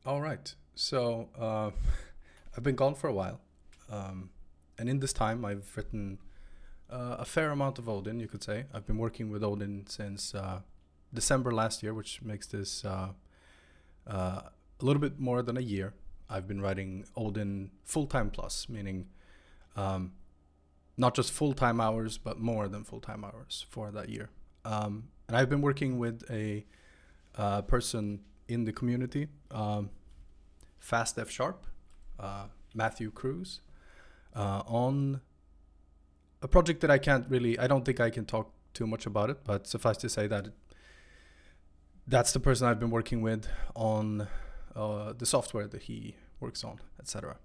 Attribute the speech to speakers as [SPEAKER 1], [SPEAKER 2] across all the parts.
[SPEAKER 1] All right. So I've been gone for a while, and in this time I've written a fair amount of Odin. You could say I've been working with Odin since December last year, which makes this a little bit more than a year. I've been writing Odin full-time plus, meaning not just full-time hours, but more than full-time hours for that year. And I've been working with a person in the community, Fast F Sharp, Matthew Cruz, on a project that I don't think I can talk too much about it, but suffice to say that that's the person I've been working with on the software that he works on, etc.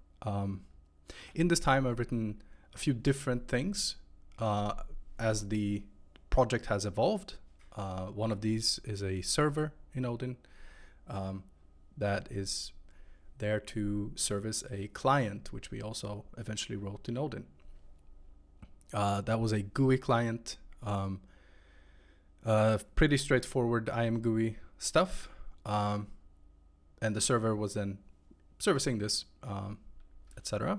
[SPEAKER 1] In this time, I've written a few different things as the project has evolved. One of these is a server in Odin that is there to service a client, which we also eventually wrote in Odin. That was a GUI client, pretty straightforward IM GUI stuff, and the server was then servicing this, etc.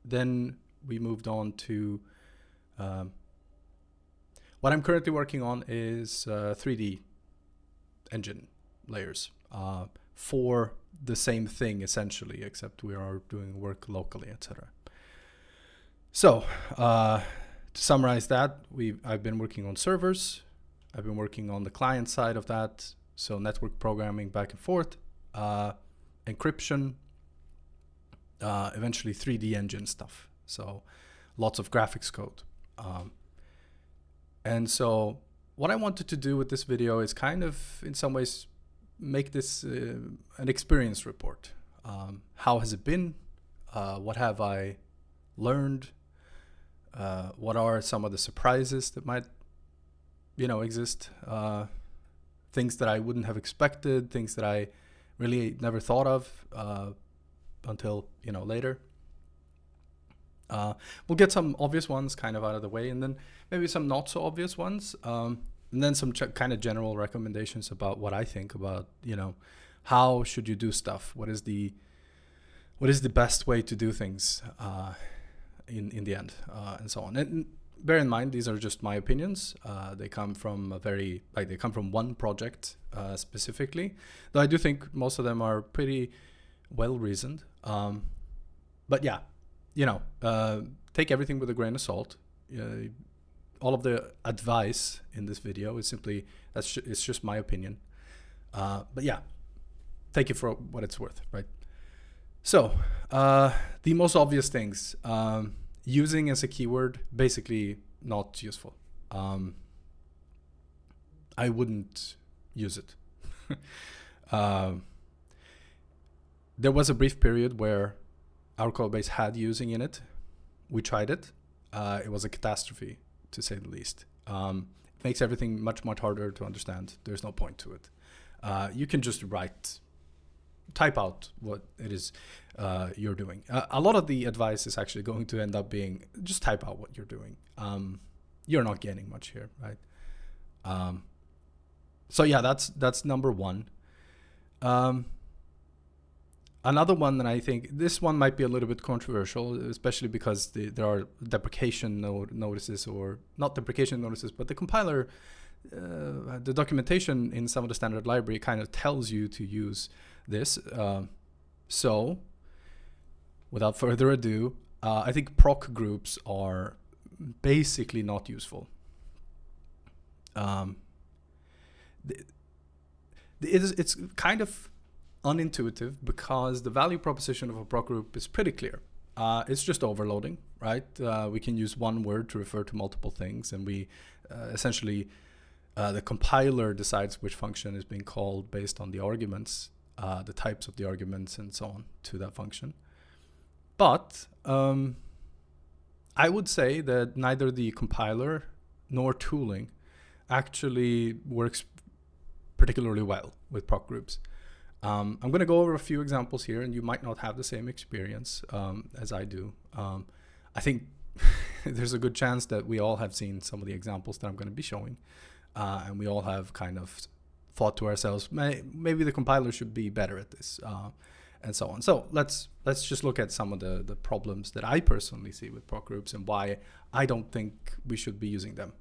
[SPEAKER 1] Then we moved on to what I'm currently working on is 3D engine layers for the same thing essentially, except we are doing work locally, etc. So to summarize that, I've been working on servers. I've been working on the client side of that, so network programming back and forth, encryption, eventually 3D engine stuff. So lots of graphics code. And so what I wanted to do with this video is kind of, in some ways, make this an experience report. How has it been? What have I learned? What are some of the surprises that might, exist? Things that I wouldn't have expected, things that I really never thought of until, later. We'll get some obvious ones kind of out of the way, and then maybe some not so obvious ones, and then some kind of general recommendations about what I think about, how should you do stuff? What is the best way to do things in the end, and so on. And bear in mind, these are just my opinions. They come from they come from one project specifically, though I do think most of them are pretty well reasoned. But yeah, take everything with a grain of salt. All of the advice in this video is simply, it's just my opinion. But yeah, take it for what it's worth, right? So the most obvious things, using as a keyword, basically not useful. I wouldn't use it. There was a brief period where our code base had using in it. We tried it. It was a catastrophe, to say the least. It makes everything much, much harder to understand. There's no point to it. You can just type out what it is you're doing. A lot of the advice is actually going to end up being, just type out what you're doing. You're not gaining much here, right? So yeah, that's number one. Another one that I think, this one might be a little bit controversial, especially because there are deprecation notices, or not deprecation notices, but the compiler, the documentation in some of the standard library kind of tells you to use this. So without further ado, I think proc groups are basically not useful. It's kind of unintuitive because the value proposition of a proc group is pretty clear. It's just overloading, right? We can use one word to refer to multiple things, and we essentially, the compiler decides which function is being called based on the arguments, the types of the arguments, and so on to that function. But I would say that neither the compiler nor tooling actually works particularly well with proc groups. I'm going to go over a few examples here, and you might not have the same experience as I do. I think there's a good chance that we all have seen some of the examples that I'm going to be showing, and we all have kind of thought to ourselves, maybe the compiler should be better at this, and so on. So let's just look at some of the problems that I personally see with proc groups and why I don't think we should be using them.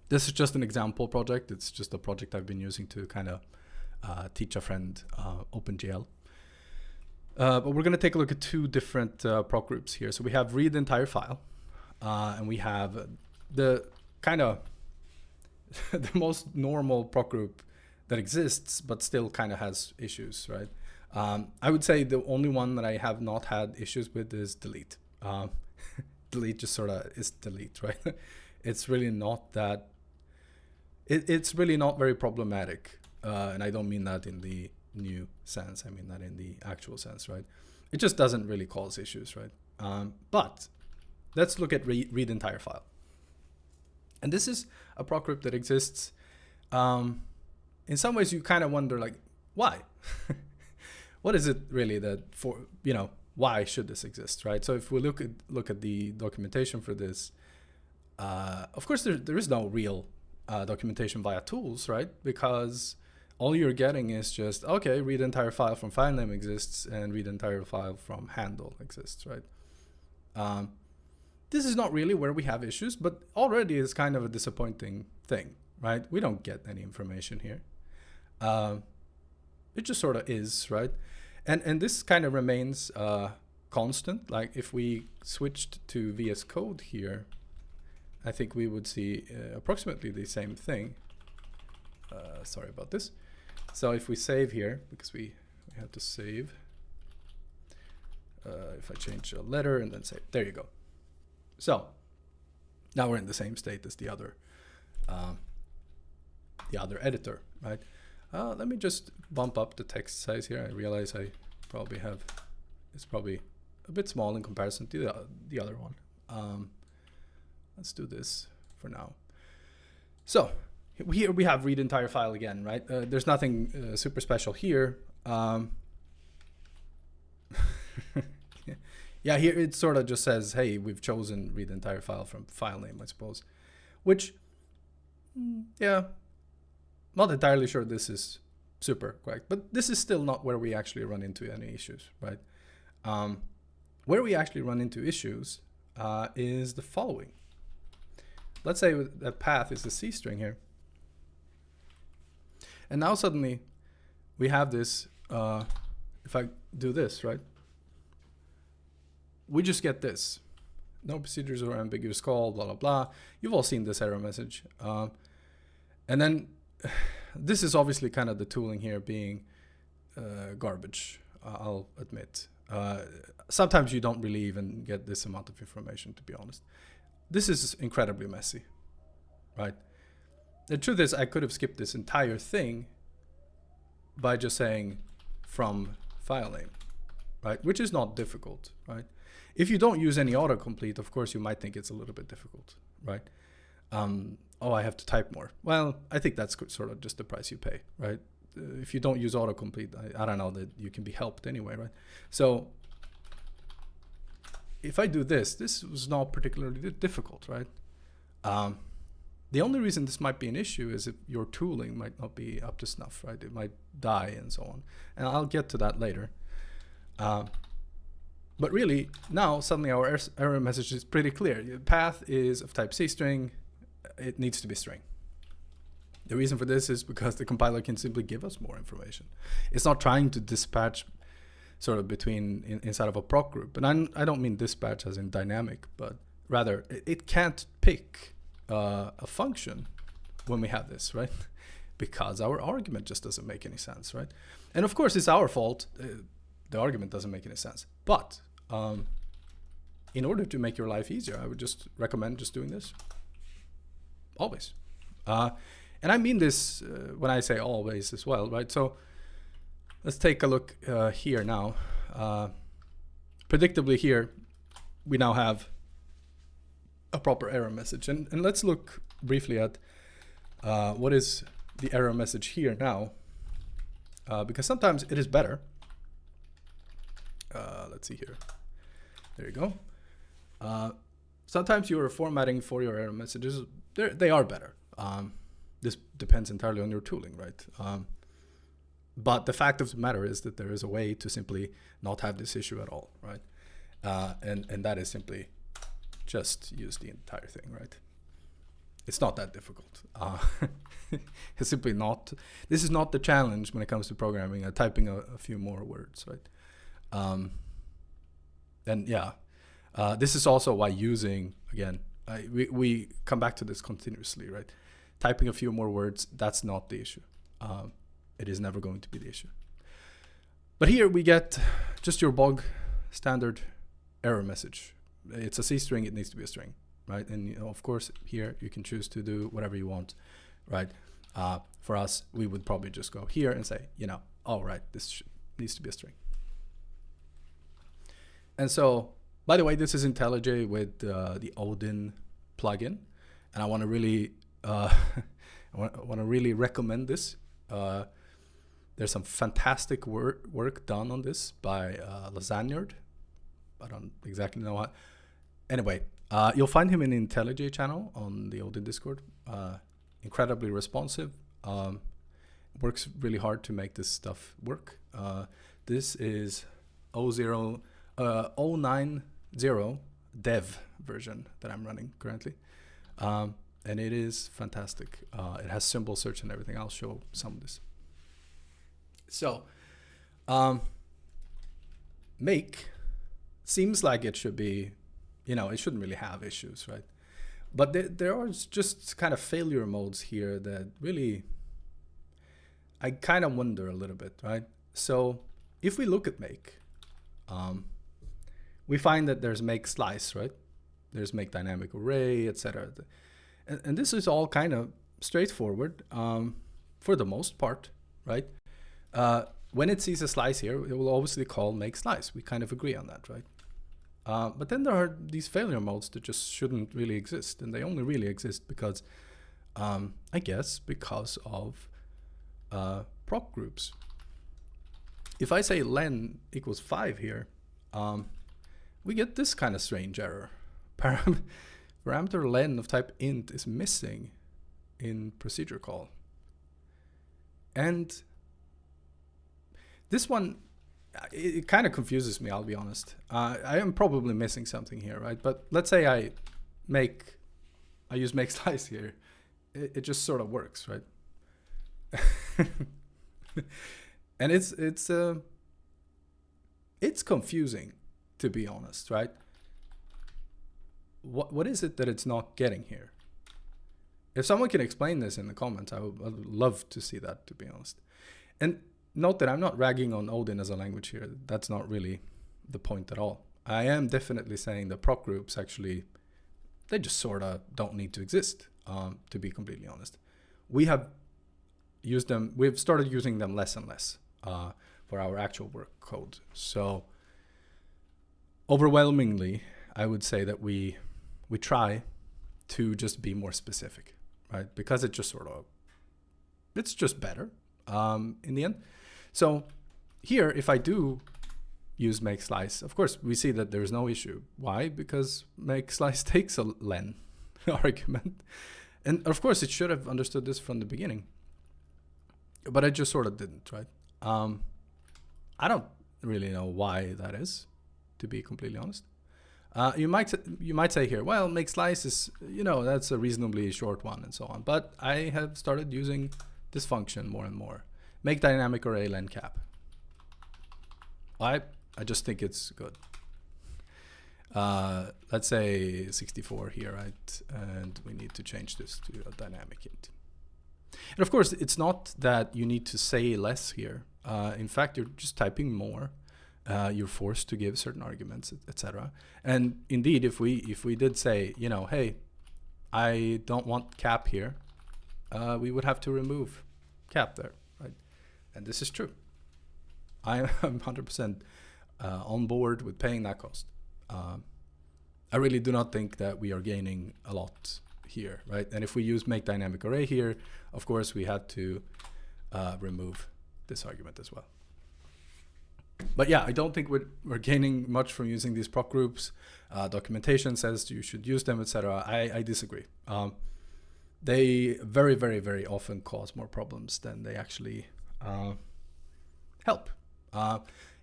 [SPEAKER 1] This is just an example project. It's just a project I've been using to kind of teach a friend OpenGL. But we're going to take a look at two different proc groups here. So we have read entire file, and we have the kind of the most normal proc group that exists, but still kind of has issues, right? I would say the only one that I have not had issues with is delete. Delete just sort of is delete, right? It's really not that. It's really not very problematic, and I don't mean that in the new sense. I mean that in the actual sense, right? It just doesn't really cause issues, right? But let's look at read entire file. And this is a proc group that exists. In some ways, you kind of wonder, like, why? What is it really that for, why should this exist, right? So if we look at the documentation for this, of course, there is no real documentation via tools, right? Because all you're getting is just, okay, read entire file from file name exists and read entire file from handle exists, right? This is not really where we have issues, but already is kind of a disappointing thing, right? We don't get any information here. It just sort of is, right? And this kind of remains constant. Like if we switched to VS Code here, I think we would see approximately the same thing. Sorry about this. So if we save here, because we have to save, if I change a letter and then save, there you go. So now we're in the same state as the other editor, right? Let me just bump up the text size here. I realize I probably have, it's probably a bit small in comparison to the other one. Let's do this for now. So here we have read entire file again, right? There's nothing super special here. Yeah, here it sort of just says, hey, we've chosen read entire file from file name, I suppose. Which, yeah, not entirely sure this is super correct, but this is still not where we actually run into any issues, right? Where we actually run into issues is the following. Let's say that path is the C string here. And now suddenly we have this, if I do this, right? We just get this. No procedures or ambiguous call, blah, blah, blah. You've all seen this error message. And then this is obviously kind of the tooling here being garbage, I'll admit. Sometimes you don't really even get this amount of information, to be honest. This is incredibly messy, right? The truth is I could have skipped this entire thing by just saying from file name, right? Which is not difficult, right? If you don't use any autocomplete, of course, you might think it's a little bit difficult, right? Oh, I have to type more. Well, I think that's sort of just the price you pay, right? If you don't use autocomplete, I don't know that you can be helped anyway, right? So if I do this was not particularly difficult, right? The only reason this might be an issue is if your tooling might not be up to snuff, right? It might die and so on. And I'll get to that later. But really, now suddenly our error message is pretty clear. The path is of type C string. It needs to be string. The reason for this is because the compiler can simply give us more information. It's not trying to dispatch sort of between inside of a proc group. And I don't mean dispatch as in dynamic, but rather it can't pick a function when we have this, right? Because our argument just doesn't make any sense, right? And of course, it's our fault. The argument doesn't make any sense. But in order to make your life easier, I would just recommend just doing this. Always. And I mean this when I say always as well, right? So let's take a look here now. Predictably here, we now have a proper error message. And let's look briefly at what is the error message here now. Because sometimes it is better. Let's see here. There you go. Sometimes your formatting for your error messages, they are better. this depends entirely on your tooling, right? But the fact of the matter is that there is a way to simply not have this issue at all, right? And that is simply just use the entire thing, right? It's not that difficult. It's simply not. This is not the challenge when it comes to programming. Typing a few more words, right? And yeah, this is also why using, again, we come back to this continuously, right? Typing a few more words, that's not the issue. It is never going to be the issue. But here we get just your bog standard error message. It's a C string, it needs to be a string, right? And you know, of course, here you can choose to do whatever you want, right? For us, we would probably just go here and say, you know, all right, this needs to be a string. And so, by the way, this is IntelliJ with the Odin plugin, and I want to really, I want to really recommend this. There's some fantastic work done on this by Lasagneard. I don't exactly know what. Anyway, you'll find him in the IntelliJ channel on the Odin Discord. Incredibly responsive. Works really hard to make this stuff work. This is 090 dev version that I'm running currently. And it is fantastic. It has symbol search and everything. I'll show some of this. So, make seems like it should be, you know, it shouldn't really have issues, right? But there are just kind of failure modes here that really, I kind of wonder a little bit, right? So if we look at make, we find that there's make slice, right? There's make dynamic array, etc. And this is all kind of straightforward for the most part, right? When it sees a slice here, it will obviously call make slice. We kind of agree on that, right? But then there are these failure modes that just shouldn't really exist. And they only really exist because, I guess, because of proc groups. If I say len equals 5 here, we get this kind of strange error. Parameter len of type int is missing in procedure call. And this one, it kind of confuses me, I'll be honest. I am probably missing something here, right? But let's say I use make slice here. It just sort of works, right? And it's confusing, to be honest, right? What is it that it's not getting here? If someone can explain this in the comments, I would love to see that, to be honest. And note that I'm not ragging on Odin as a language here. That's not really the point at all. I am definitely saying that proc groups actually, they just sort of don't need to exist, to be completely honest. We have used them, we've started using them less and less for our actual work code. So overwhelmingly, I would say that we try to just be more specific, right? Because it just sort of, it's just better in the end. So here, if I do use make slice, of course, we see that there's no issue. Why? Because make slice takes a len argument. And of course, it should have understood this from the beginning. But I just sort of didn't, right? I don't really know why that is, to be completely honest. You might say here, well, make slice is, you know, that's a reasonably short one and so on. But I have started using this function more and more. Make dynamic array len cap. I just think it's good. Let's say 64 here, right? And we need to change this to a dynamic int. And of course, it's not that you need to say less here. In fact, you're just typing more. You're forced to give certain arguments, etc. And indeed, if we did say, you know, hey, I don't want cap here, we would have to remove cap there, right? And this is true. I'm 100% on board with paying that cost. I really do not think that we are gaining a lot here, right? And if we use make dynamic array here, of course, we had to remove this argument as well. But yeah, I don't think we're gaining much from using these proc groups. Documentation says you should use them, etc. I disagree. they very, very, very often cause more problems than they actually help.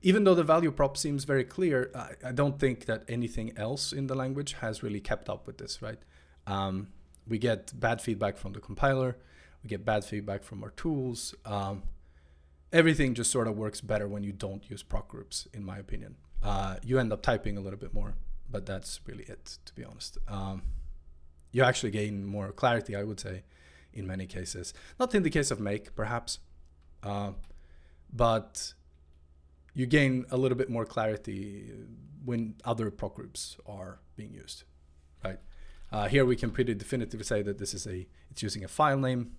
[SPEAKER 1] Even though the value prop seems very clear, I don't think that anything else in the language has really kept up with this, right? We get bad feedback from the compiler, we get bad feedback from our tools. Everything just sort of works better when you don't use proc groups, in my opinion. You end up typing a little bit more, but that's really it, to be honest. You actually gain more clarity, I would say, in many cases. Not in the case of make, perhaps, but you gain a little bit more clarity when other proc groups are being used, right? Here we can pretty definitively say that it's using a file name.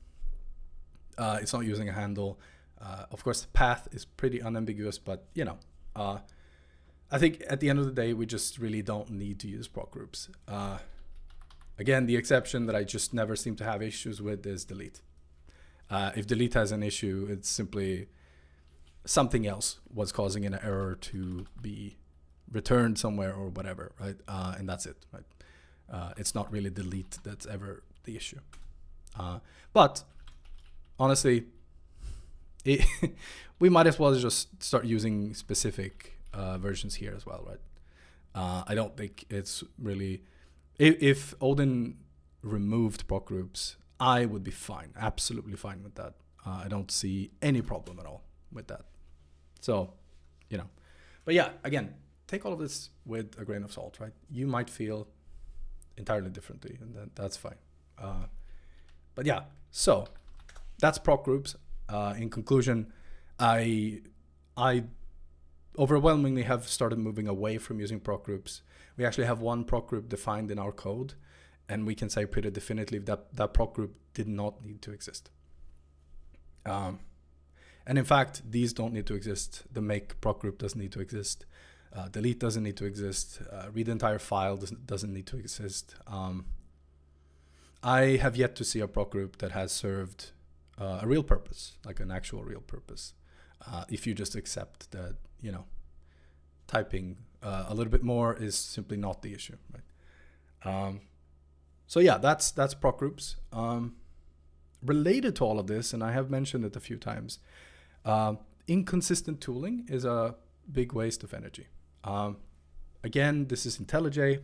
[SPEAKER 1] It's not using a handle. Of course, the path is pretty unambiguous, but I think at the end of the day, we just really don't need to use proc groups. Again, the exception that I just never seem to have issues with is delete. If delete has an issue, it's simply something else was causing an error to be returned somewhere or whatever, right? And that's it, right? It's not really delete that's ever the issue. But honestly, we might as well just start using specific versions here as well, right? I don't think it's really... If Odin removed proc groups, I would be fine, absolutely fine with that. I don't see any problem at all with that. So, but yeah, again, take all of this with a grain of salt, right? You might feel entirely differently, and that's fine. But yeah, so that's proc groups. In conclusion, I overwhelmingly have started moving away from using proc groups. We actually have one proc group defined in our code, and we can say pretty definitively that that proc group did not need to exist. And in fact, these don't need to exist. The make proc group doesn't need to exist. Delete doesn't need to exist. Read entire file doesn't need to exist. I have yet to see a proc group that has served a real purpose, like an actual real purpose. If you just accept that, typing a little bit more is simply not the issue, right? So yeah, that's proc groups. Related to all of this, and I have mentioned it a few times, inconsistent tooling is a big waste of energy. Again, this is IntelliJ,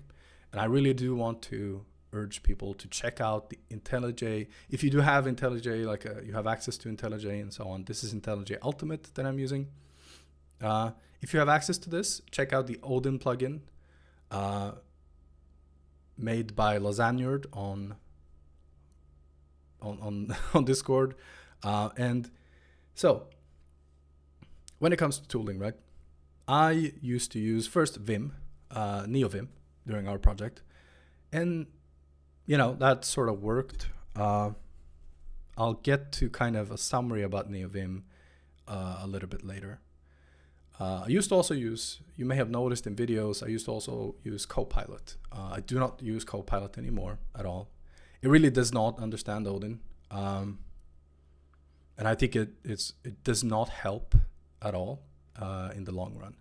[SPEAKER 1] and I really do want to urge people to check out the IntelliJ. If you do have IntelliJ, like you have access to IntelliJ and so on, this is IntelliJ Ultimate that I'm using. If you have access to this, check out the Odin plugin made by Lasagnered on Discord. And so when it comes to tooling, right? I used to use first Vim, NeoVim, during our project. And, that sort of worked. I'll get to kind of a summary about NeoVim a little bit later. I used to also use, you may have noticed in videos, I used to also use Copilot. I do not use Copilot anymore at all. It really does not understand Odin. And I think it does not help at all in the long run.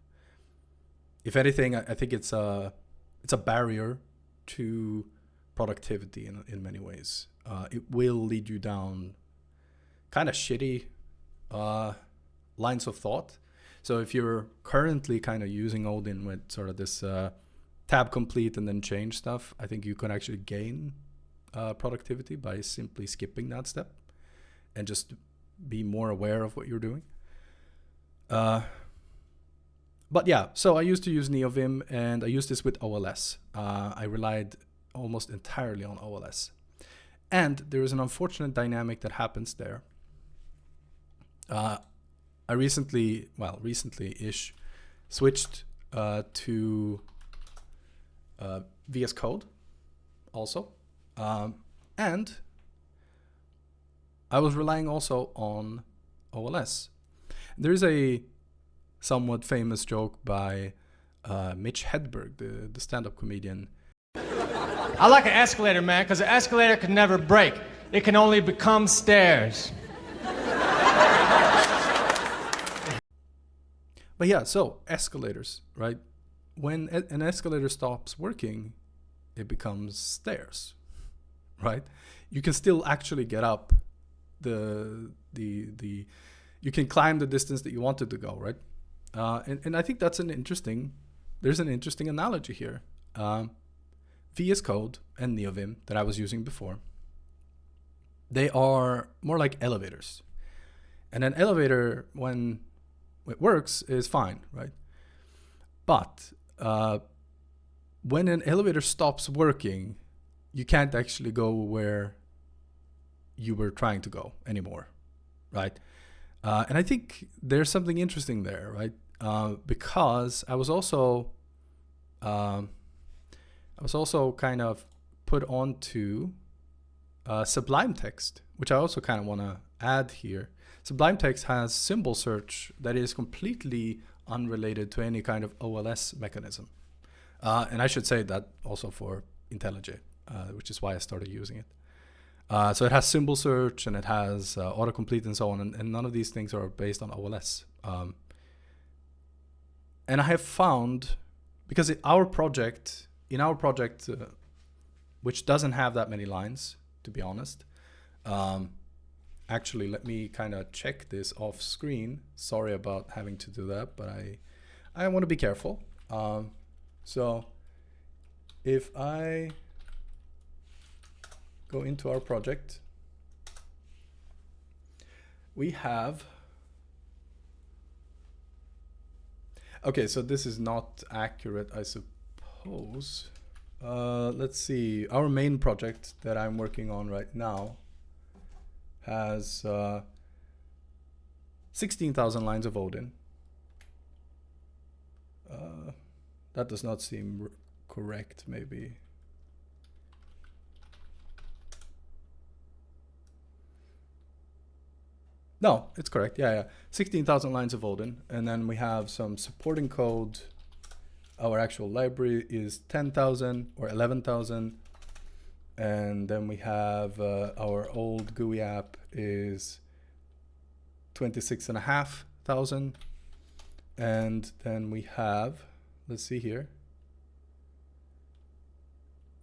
[SPEAKER 1] If anything, I think it's a barrier to productivity in many ways. It will lead you down kind of shitty lines of thought. So if you're currently kind of using Odin with sort of this tab complete and then change stuff, I think you can actually gain productivity by simply skipping that step and just be more aware of what you're doing. But yeah, so I used to use NeoVim, and I used this with OLS. I relied almost entirely on OLS. And there is an unfortunate dynamic that happens there. I recently-ish switched to VS Code also. And I was relying also on OLS. There's a somewhat famous joke by Mitch Hedberg, the stand-up comedian.
[SPEAKER 2] I like an escalator, man, because an escalator can never break. It can only become stairs.
[SPEAKER 1] But yeah, so escalators, right? When an escalator stops working, it becomes stairs, right? You can still actually get up you can climb the distance that you wanted to go, right? And I think there's an interesting analogy here. VS Code and NeoVim that I was using before, they are more like elevators. And an elevator, when it works, is fine, right? But when an elevator stops working, you can't actually go where you were trying to go anymore, right? And I think there's something interesting there, right? Because I was also kind of put onto Sublime Text, which I also kind of want to add here. Sublime Text has symbol search that is completely unrelated to any kind of OLS mechanism. And I should say that also for IntelliJ, which is why I started using it. So it has symbol search and it has autocomplete and so on, and none of these things are based on OLS. And I have found, because in our project, which doesn't have that many lines, to be honest. Actually, let me kind of check this off screen. Sorry about having to do that, but I want to be careful. So if I go into our project, we have, okay, so this is not accurate, I suppose. Let's see, our main project that I'm working on right now has 16,000 lines of Odin. That does not seem correct, maybe. No, it's correct. Yeah. 16,000 lines of Odin. And then we have some supporting code. Our actual library is 10,000 or 11,000. And then we have our old GUI app is 26,500. And then we have, let's see here.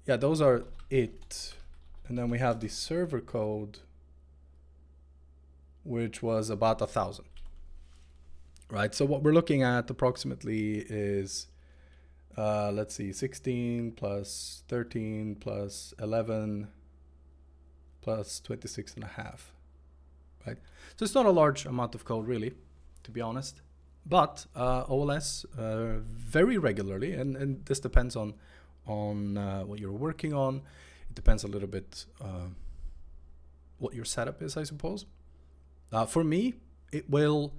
[SPEAKER 1] Yeah, those are it. And then we have the server code, which was about 1,000. Right, so what we're looking at approximately is, let's see, 16 plus 13 plus 11 plus 26.5, right? So it's not a large amount of code, really, to be honest. But OLS very regularly, and this depends on what you're working on. It depends a little bit what your setup is, I suppose. For me, it will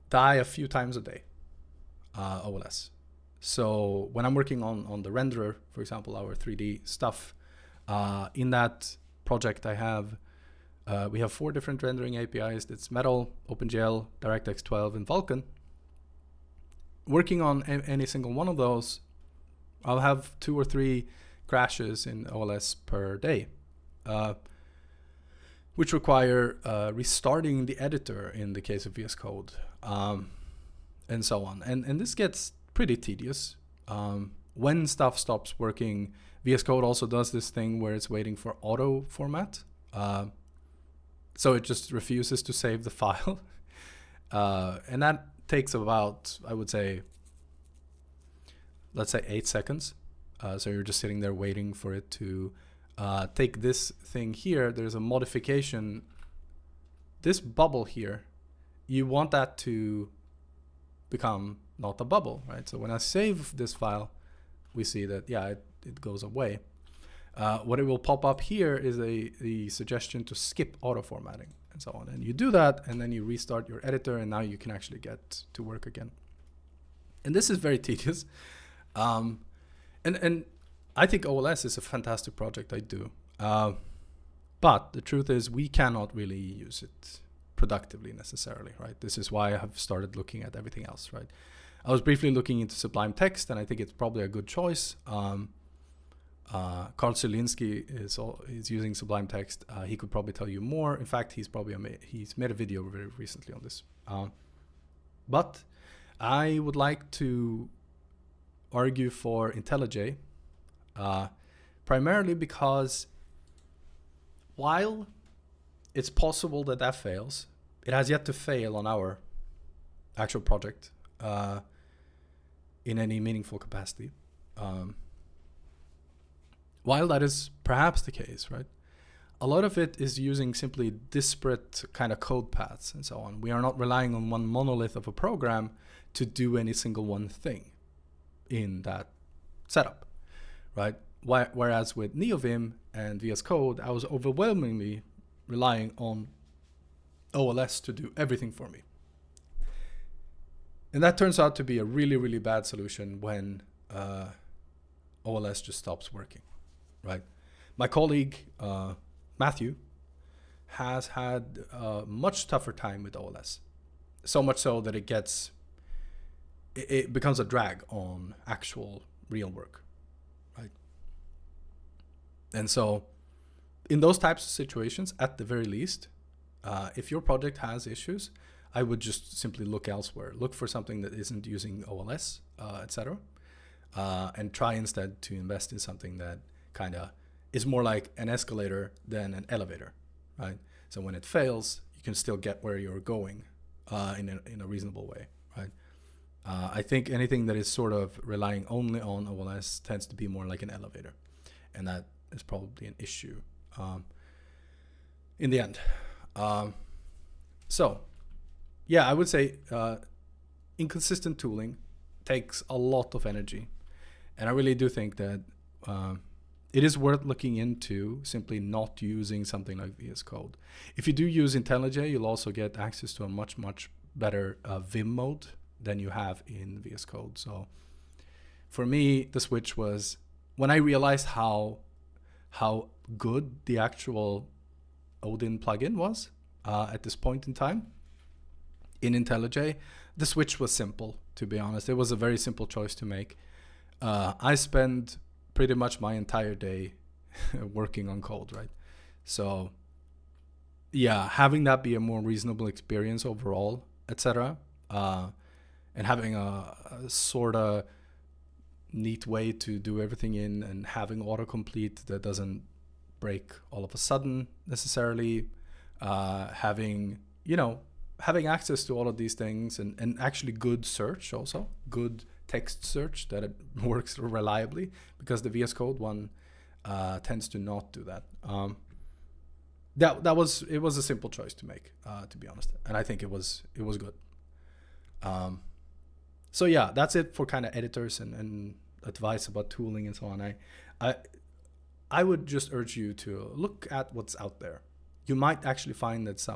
[SPEAKER 1] die a few times a day, OLS. So when I'm working on the renderer, for example, our 3D stuff, in that project I have, we have 4 different rendering APIs. It's Metal, OpenGL, DirectX 12, and Vulkan. Working on any single one of those, I'll have 2 or 3 crashes in OLS per day, which require restarting the editor in the case of VS Code, and so on. And this gets pretty tedious. When stuff stops working, VS Code also does this thing where it's waiting for auto format. So it just refuses to save the file. And that takes about, I would say, let's say 8 seconds. So you're just sitting there waiting for it to take this thing here. There's a modification. This bubble here, you want that to become not a bubble, right? So when I save this file, we see that, yeah, it goes away. What it will pop up here is the suggestion to skip auto formatting and so on. And you do that, and then you restart your editor, and now you can actually get to work again. And this is very tedious. And I think OLS is a fantastic project, I do. But the truth is we cannot really use it productively necessarily, right? This is why I have started looking at everything else, right? I was briefly looking into Sublime Text, and I think it's probably a good choice. Karl Zielinski is using Sublime Text. He could probably tell you more. In fact, he's made a video very recently on this. But I would like to argue for IntelliJ, primarily because while it's possible that that fails, it has yet to fail on our actual project in any meaningful capacity. While that is perhaps the case, right? A lot of it is using simply disparate kind of code paths and so on. We are not relying on one monolith of a program to do any single one thing in that setup, right? Whereas with NeoVim and VS Code, I was overwhelmingly relying on OLS to do everything for me. And that turns out to be a really, really bad solution when OLS just stops working, right? My colleague, Matthew, has had a much tougher time with OLS. So much so that it becomes a drag on actual real work, right? And so in those types of situations, at the very least, if your project has issues, I would just simply look elsewhere. Look for something that isn't using OLS, etc., and try instead to invest in something that kind of is more like an escalator than an elevator, right? So when it fails, you can still get where you're going in a reasonable way, right? I think anything that is sort of relying only on OLS tends to be more like an elevator, and that is probably an issue in the end. So, yeah, I would say inconsistent tooling takes a lot of energy, and I really do think that it is worth looking into simply not using something like VS Code. If you do use IntelliJ, you'll also get access to a much, much better Vim mode than you have in VS Code. So for me, the switch was when I realized how good the actual Odin plugin was at this point in time in IntelliJ, the switch was simple, to be honest. It was a very simple choice to make. I spend pretty much my entire day working on code, right? So yeah, having that be a more reasonable experience overall, etc., and having a sort of neat way to do everything in, and having autocomplete that doesn't break all of a sudden necessarily, having access to all of these things, and actually good search, also good text search that it works reliably, because the VS Code one tends to not do that. It was a simple choice to make, to be honest, and I think it was good. So yeah, that's it for kind of editors and advice about tooling and so on. I would just urge you to look at what's out there. You might actually find that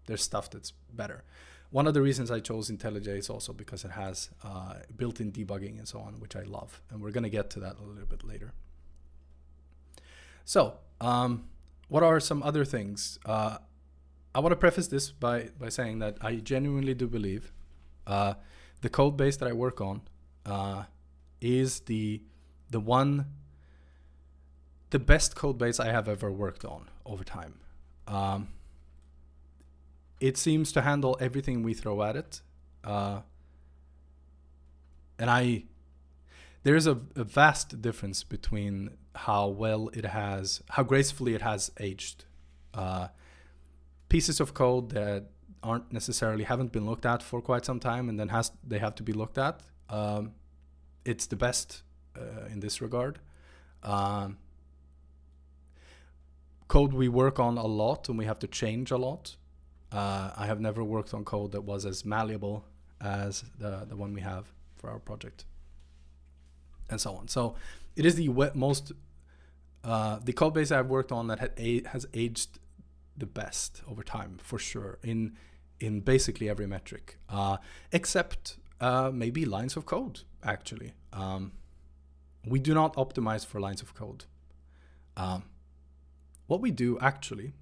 [SPEAKER 1] there's stuff that's better. One of the reasons I chose IntelliJ is also because it has built-in debugging and so on, which I love. And we're going to get to that a little bit later. So what are some other things? I want to preface this by saying that I genuinely do believe the code base that I work on is the best code base I have ever worked on over time. It seems to handle everything we throw at it. And there's a vast difference between how gracefully it has aged. Pieces of code that haven't been looked at for quite some time, and then they have to be looked at. It's the best in this regard. Code we work on a lot and we have to change a lot. I have never worked on code that was as malleable as the one we have for our project, and so on. So it is the code base I've worked on that has aged the best over time, for sure, in basically every metric, except maybe lines of code, actually. We do not optimize for lines of code. What we do actually,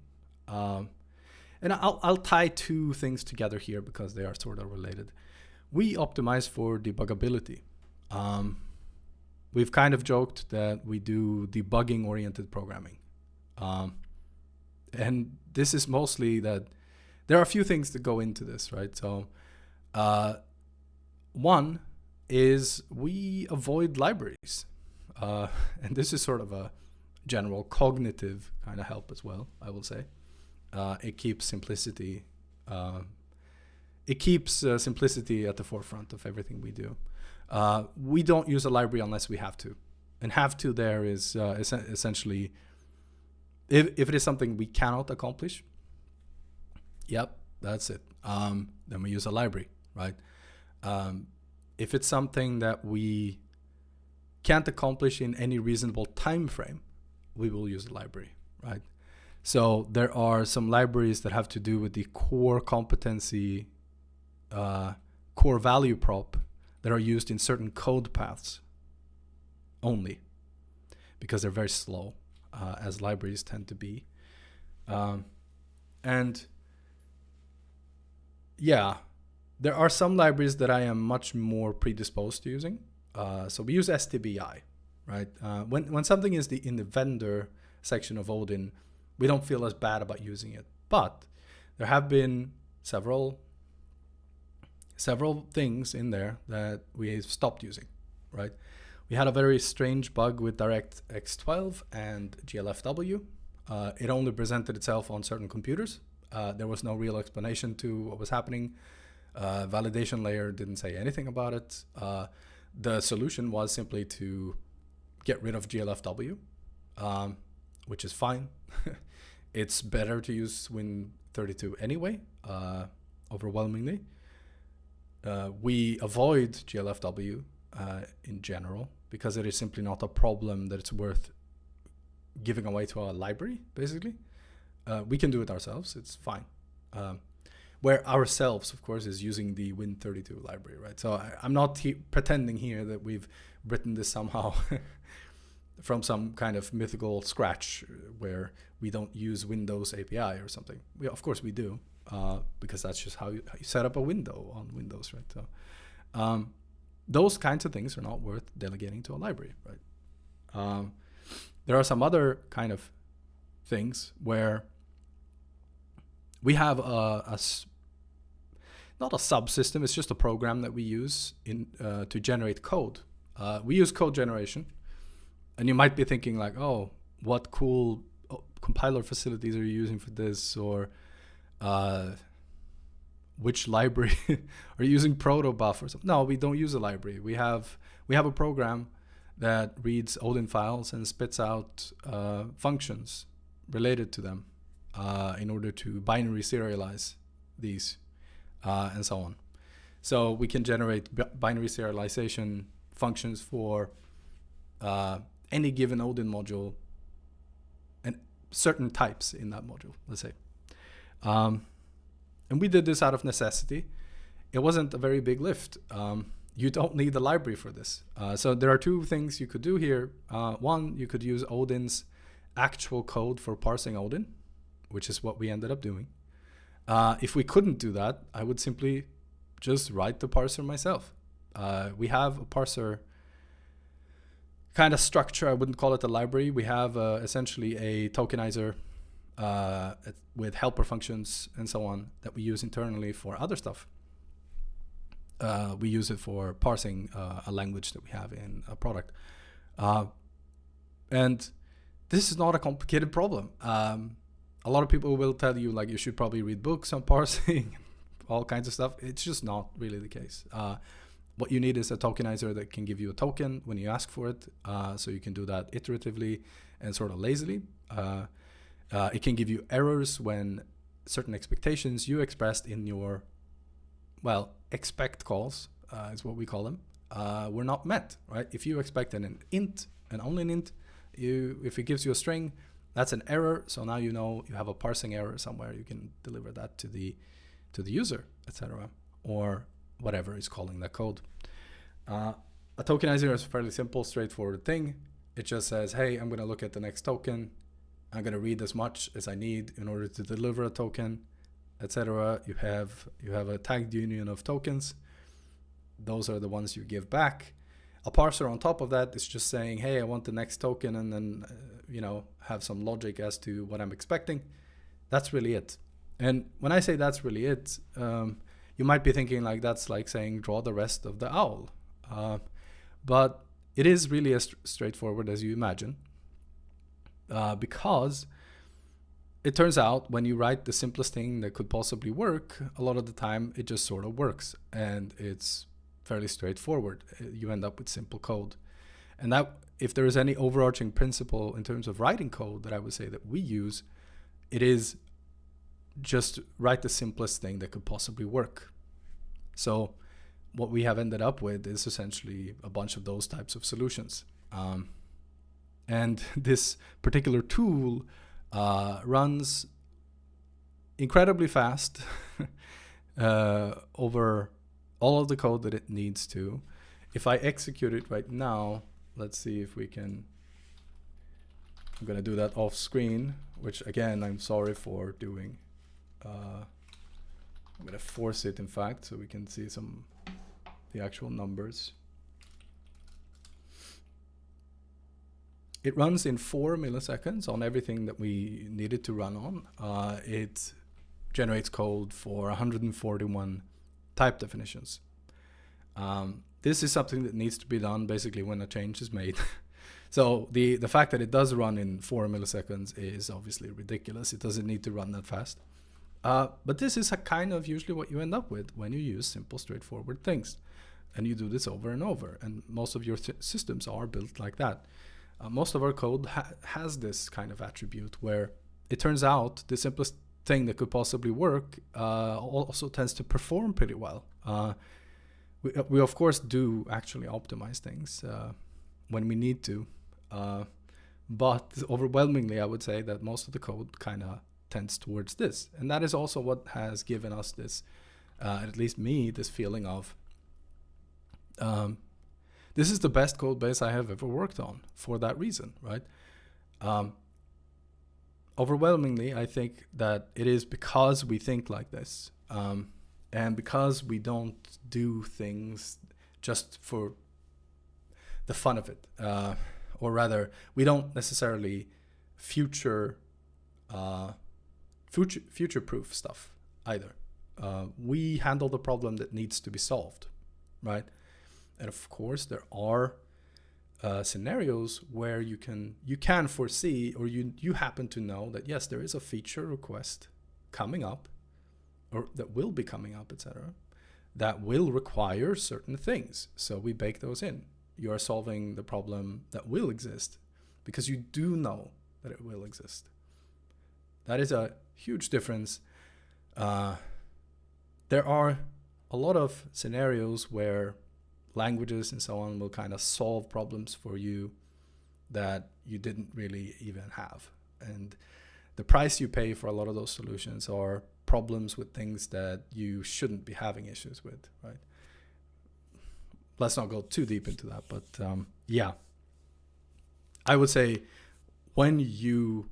[SPEAKER 1] and I'll tie two things together here because they are sort of related. We optimize for debuggability. We've kind of joked that we do debugging-oriented programming. And this is mostly that there are a few things that go into this, right? So one is we avoid libraries. And this is sort of a general cognitive kind of help as well, I will say. It keeps simplicity. Simplicity at the forefront of everything we do. We don't use a library unless we have to, and have to there is essentially if it is something we cannot accomplish. Yep, that's it. Then we use a library, right? If it's something that we can't accomplish in any reasonable time frame, we will use a library, right? So there are some libraries that have to do with the core competency, core value prop that are used in certain code paths only, because they're very slow, as libraries tend to be. And yeah, there are some libraries that I am much more predisposed to using. So we use STBI, right? When something is in the vendor section of Odin, we don't feel as bad about using it. But there have been several things in there that we stopped using, right? We had a very strange bug with DirectX 12 and GLFW. It only presented itself on certain computers. There was no real explanation to what was happening. Validation layer didn't say anything about it. The solution was simply to get rid of GLFW, which is fine. It's better to use Win32 anyway, overwhelmingly. We avoid GLFW in general because it is simply not a problem that it's worth giving away to our library, basically. We can do it ourselves, it's fine. Where ourselves, of course, is using the Win32 library, right? So I'm not pretending here that we've written this somehow from some kind of mythical scratch where we don't use Windows API or something. Of course we do, because that's just how you set up a window on Windows, right? So those kinds of things are not worth delegating to a library, right? There are some other kind of things where we have not a subsystem, it's just a program that we use to generate code. We use code generation, and you might be thinking like, oh, what cool compiler facilities are you using for this? Or which library are you using? Protobuf or something? No, we don't use a library. We have a program that reads Odin files and spits out functions related to them in order to binary serialize these and so on. So we can generate binary serialization functions for any given Odin module and certain types in that module, let's say. And we did this out of necessity. It wasn't a very big lift. You don't need a library for this. So there are two things you could do here. One, you could use Odin's actual code for parsing Odin, which is what we ended up doing. If we couldn't do that, I would simply just write the parser myself. We have a parser kind of structure. I wouldn't call it a library. We have essentially a tokenizer with helper functions and so on that we use internally for other stuff. We use it for parsing a language that we have in a product. And this is not a complicated problem. A lot of people will tell you like you should probably read books on parsing, all kinds of stuff. It's just not really the case. What you need is a tokenizer that can give you a token when you ask for it, so you can do that iteratively and sort of lazily. It can give you errors when certain expectations you expressed in your, expect calls is what we call them, were not met, right? If you expect an int, and only an int, if it gives you a string, that's an error. So now you know you have a parsing error somewhere. You can deliver that to the user, etc., or whatever is calling that code. A tokenizer is a fairly simple, straightforward thing. It just says, hey, I'm going to look at the next token. I'm going to read as much as I need in order to deliver a token, etc. You have a tagged union of tokens. Those are the ones you give back. A parser on top of that is just saying, hey, I want the next token, and then have some logic as to what I'm expecting. That's really it. And when I say that's really it, you might be thinking like that's like saying draw the rest of the owl. But it is really as straightforward as you imagine. because it turns out when you write the simplest thing that could possibly work, a lot of the time it just sort of works, and it's fairly straightforward. You end up with simple code. And that, if there is any overarching principle in terms of writing code that I would say that we use, it is just write the simplest thing that could possibly work. So what we have ended up with is essentially a bunch of those types of solutions. And this particular tool runs incredibly fast over all of the code that it needs to. If I execute it right now, let's see if we can. I'm going to do that off screen, which again, I'm sorry for doing. I'm going to force it, in fact, so we can see the actual numbers. It runs in 4 milliseconds on everything that we needed to run on. It generates code for 141 type definitions. This is something that needs to be done basically when a change is made. So the fact that it does run in 4 milliseconds is obviously ridiculous. It doesn't need to run that fast. But this is a kind of usually what you end up with when you use simple, straightforward things. And you do this over and over. And most of your systems are built like that. Most of our code has this kind of attribute where it turns out the simplest thing that could possibly work also tends to perform pretty well. We of course do actually optimize things when we need to, but overwhelmingly I would say that most of the code kind of tends towards this, and that is also what has given us this, at least me, this feeling of this is the best code base I have ever worked on for that reason, right? Overwhelmingly, I think that it is because we think like this, and because we don't do things just for the fun of it, or rather, we don't necessarily future-proof stuff either. We handle the problem that needs to be solved, right? And of course, there are scenarios where you can foresee, or you happen to know that yes, there is a feature request coming up, or that will be coming up, etc., that will require certain things. So we bake those in. You are solving the problem that will exist because you do know that it will exist. That is a huge difference. There are a lot of scenarios where languages and so on will kind of solve problems for you that you didn't really even have. And the price you pay for a lot of those solutions are problems with things that you shouldn't be having issues with, right? Let's not go too deep into that, but yeah. I would say when you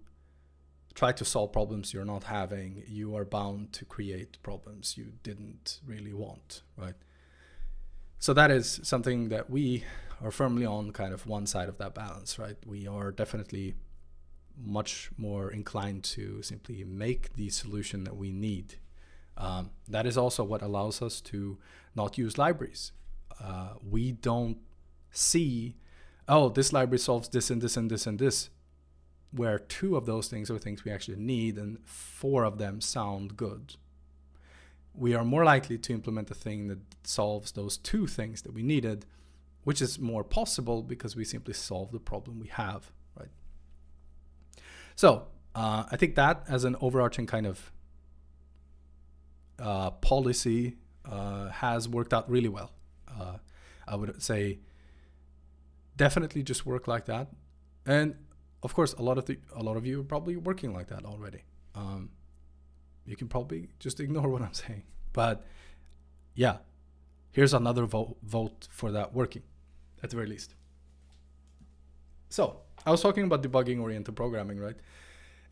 [SPEAKER 1] try to solve problems you're not having, you are bound to create problems you didn't really want, right? So that is something that we are firmly on kind of one side of that balance, right? We are definitely much more inclined to simply make the solution that we need. That is also what allows us to not use libraries. We don't see, oh, this library solves this and this and this and this, where 2 of those things are things we actually need and 4 of them sound good. We are more likely to implement a thing that solves those 2 things that we needed, which is more possible because we simply solve the problem we have, right? So I think that as an overarching kind of policy has worked out really well. I would say definitely just work like that. And of course, a lot of you are probably working like that already. You can probably just ignore what I'm saying. But yeah, here's another vote for that working, at the very least. So I was talking about debugging-oriented programming, right?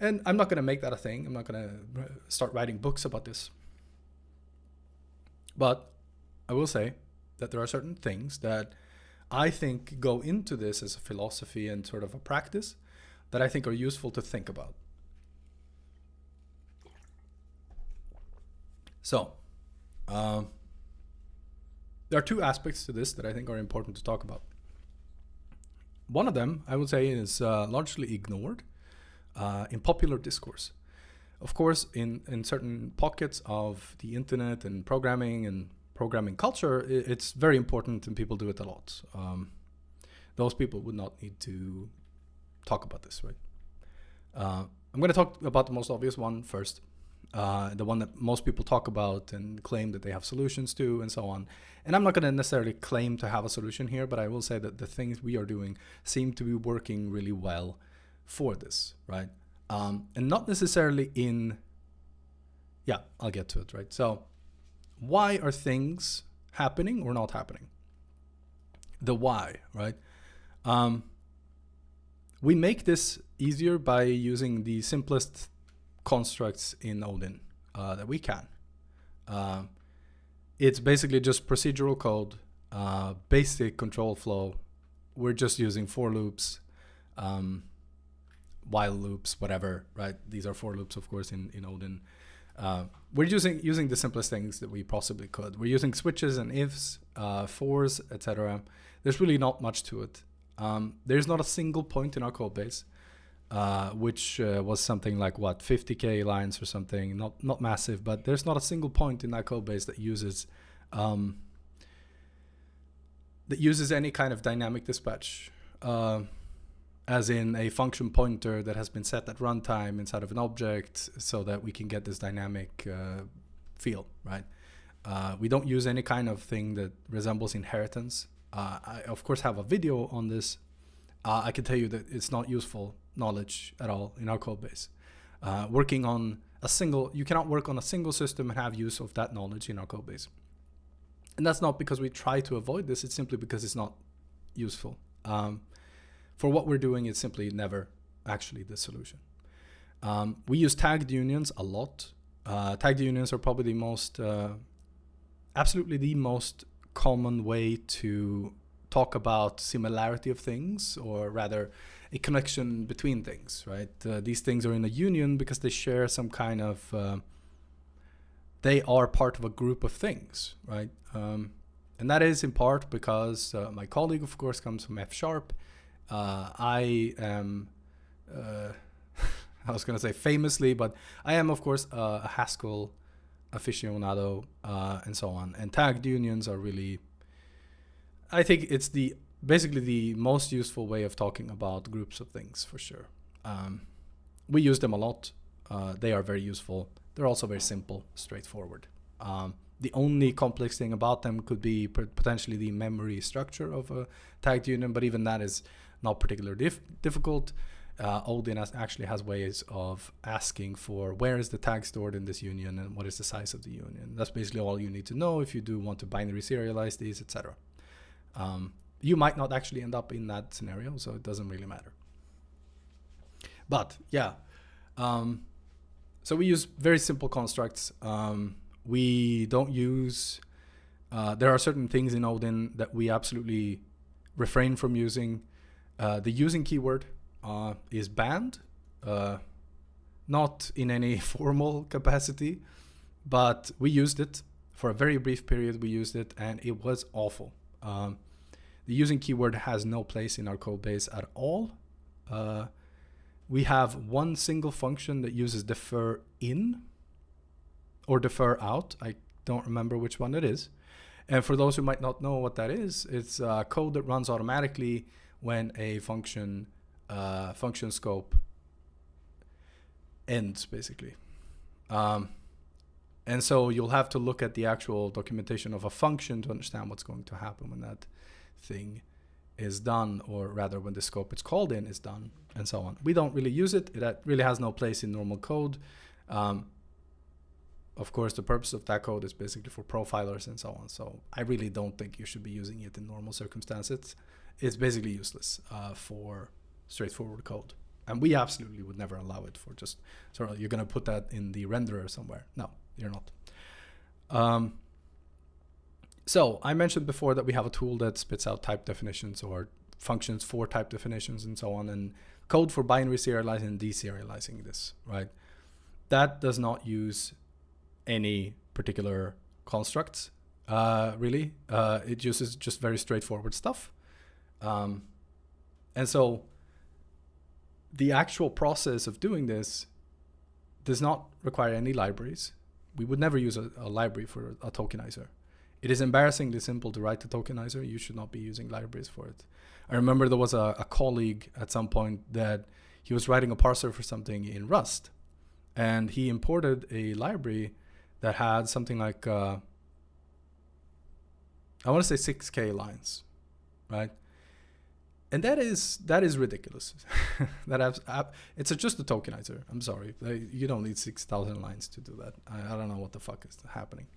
[SPEAKER 1] And I'm not going to make that a thing. I'm not going to start writing books about this. But I will say that there are certain things that I think go into this as a philosophy and sort of a practice that I think are useful to think about. So, there are 2 aspects to this that I think are important to talk about. One of them, I would say, is largely ignored, in popular discourse. Of course, in certain pockets of the internet and programming culture, it's very important and people do it a lot. Those people would not need to talk about this, right? I'm going to talk about the most obvious one first, the one that most people talk about and claim that they have solutions to and so on. And I'm not going to necessarily claim to have a solution here, but I will say that the things we are doing seem to be working really well for this, right? And not necessarily yeah, I'll get to it, right? So why are things happening or not happening? The why, right? We make this easier by using the simplest constructs in Odin that we can. It's basically just procedural code, basic control flow. We're just using for loops, while loops, whatever, right? These are for loops, of course, in Odin. We're using the simplest things that we possibly could. We're using switches and ifs, fors, etc. There's really not much to it. There's not a single point in our code base, which was something like 50k lines or something, not massive, but there's not a single point in that code base that uses any kind of dynamic dispatch, as in a function pointer that has been set at runtime inside of an object so that we can get this dynamic feel, right? We don't use any kind of thing that resembles inheritance. I, of course, have a video on this. I can tell you that it's not useful knowledge at all in our code base. Working on you cannot work on a single system and have use of that knowledge in our code base. And that's not because we try to avoid this, it's simply because it's not useful. For what we're doing, it's simply never actually the solution. We use tagged unions a lot. Tagged unions are probably absolutely the most common way to talk about similarity of things, or rather a connection between things, right? These things are in a union because they share some kind of, they are part of a group of things, right? And that is in part because my colleague, of course, comes from F#. I am, I was going to say famously, but I am, of course, a Haskell aficionado, and so on. And tagged unions are really, I think it's basically the most useful way of talking about groups of things, for sure. We use them a lot. They are very useful. They're also very simple, straightforward. The only complex thing about them could be potentially the memory structure of a tagged union, but even that is not particularly difficult. Odin actually has ways of asking for where is the tag stored in this union and what is the size of the union. That's basically all you need to know if you do want to binary serialize these, etc. You might not actually end up in that scenario, so it doesn't really matter. But yeah, so we use very simple constructs. We don't use, there are certain things in Odin that we absolutely refrain from using. The using keyword is banned, not in any formal capacity, but we used it for a very brief period. We used it and it was awful. The using keyword has no place in our code base at all. We have one single function that uses defer in or defer out. I don't remember which one it is. And for those who might not know what that is, it's code that runs automatically when a function scope ends, basically. And so you'll have to look at the actual documentation of a function to understand what's going to happen when that thing is done, or rather when the scope it's called in is done, and so on. We don't really use it. It really has no place in normal code. Of course, the purpose of that code is basically for profilers and so on. So I really don't think you should be using it in normal circumstances. It's basically useless for straightforward code. And we absolutely would never allow it for just, sort of, you're going to put that in the renderer somewhere. No, you're not. So I mentioned before that we have a tool that spits out type definitions or functions for type definitions and so on, and code for binary serializing and deserializing this, right? That does not use any particular constructs, really. It uses just very straightforward stuff. And so the actual process of doing this does not require any libraries. We would never use a library for a tokenizer. It is embarrassingly simple to write a tokenizer. You should not be using libraries for it. I remember there was a colleague at some point that he was writing a parser for something in Rust, and he imported a library that had something like, I want to say 6K lines, right? And that is ridiculous. It's just a tokenizer. I'm sorry, you don't need 6,000 lines to do that. I don't know what the fuck is happening.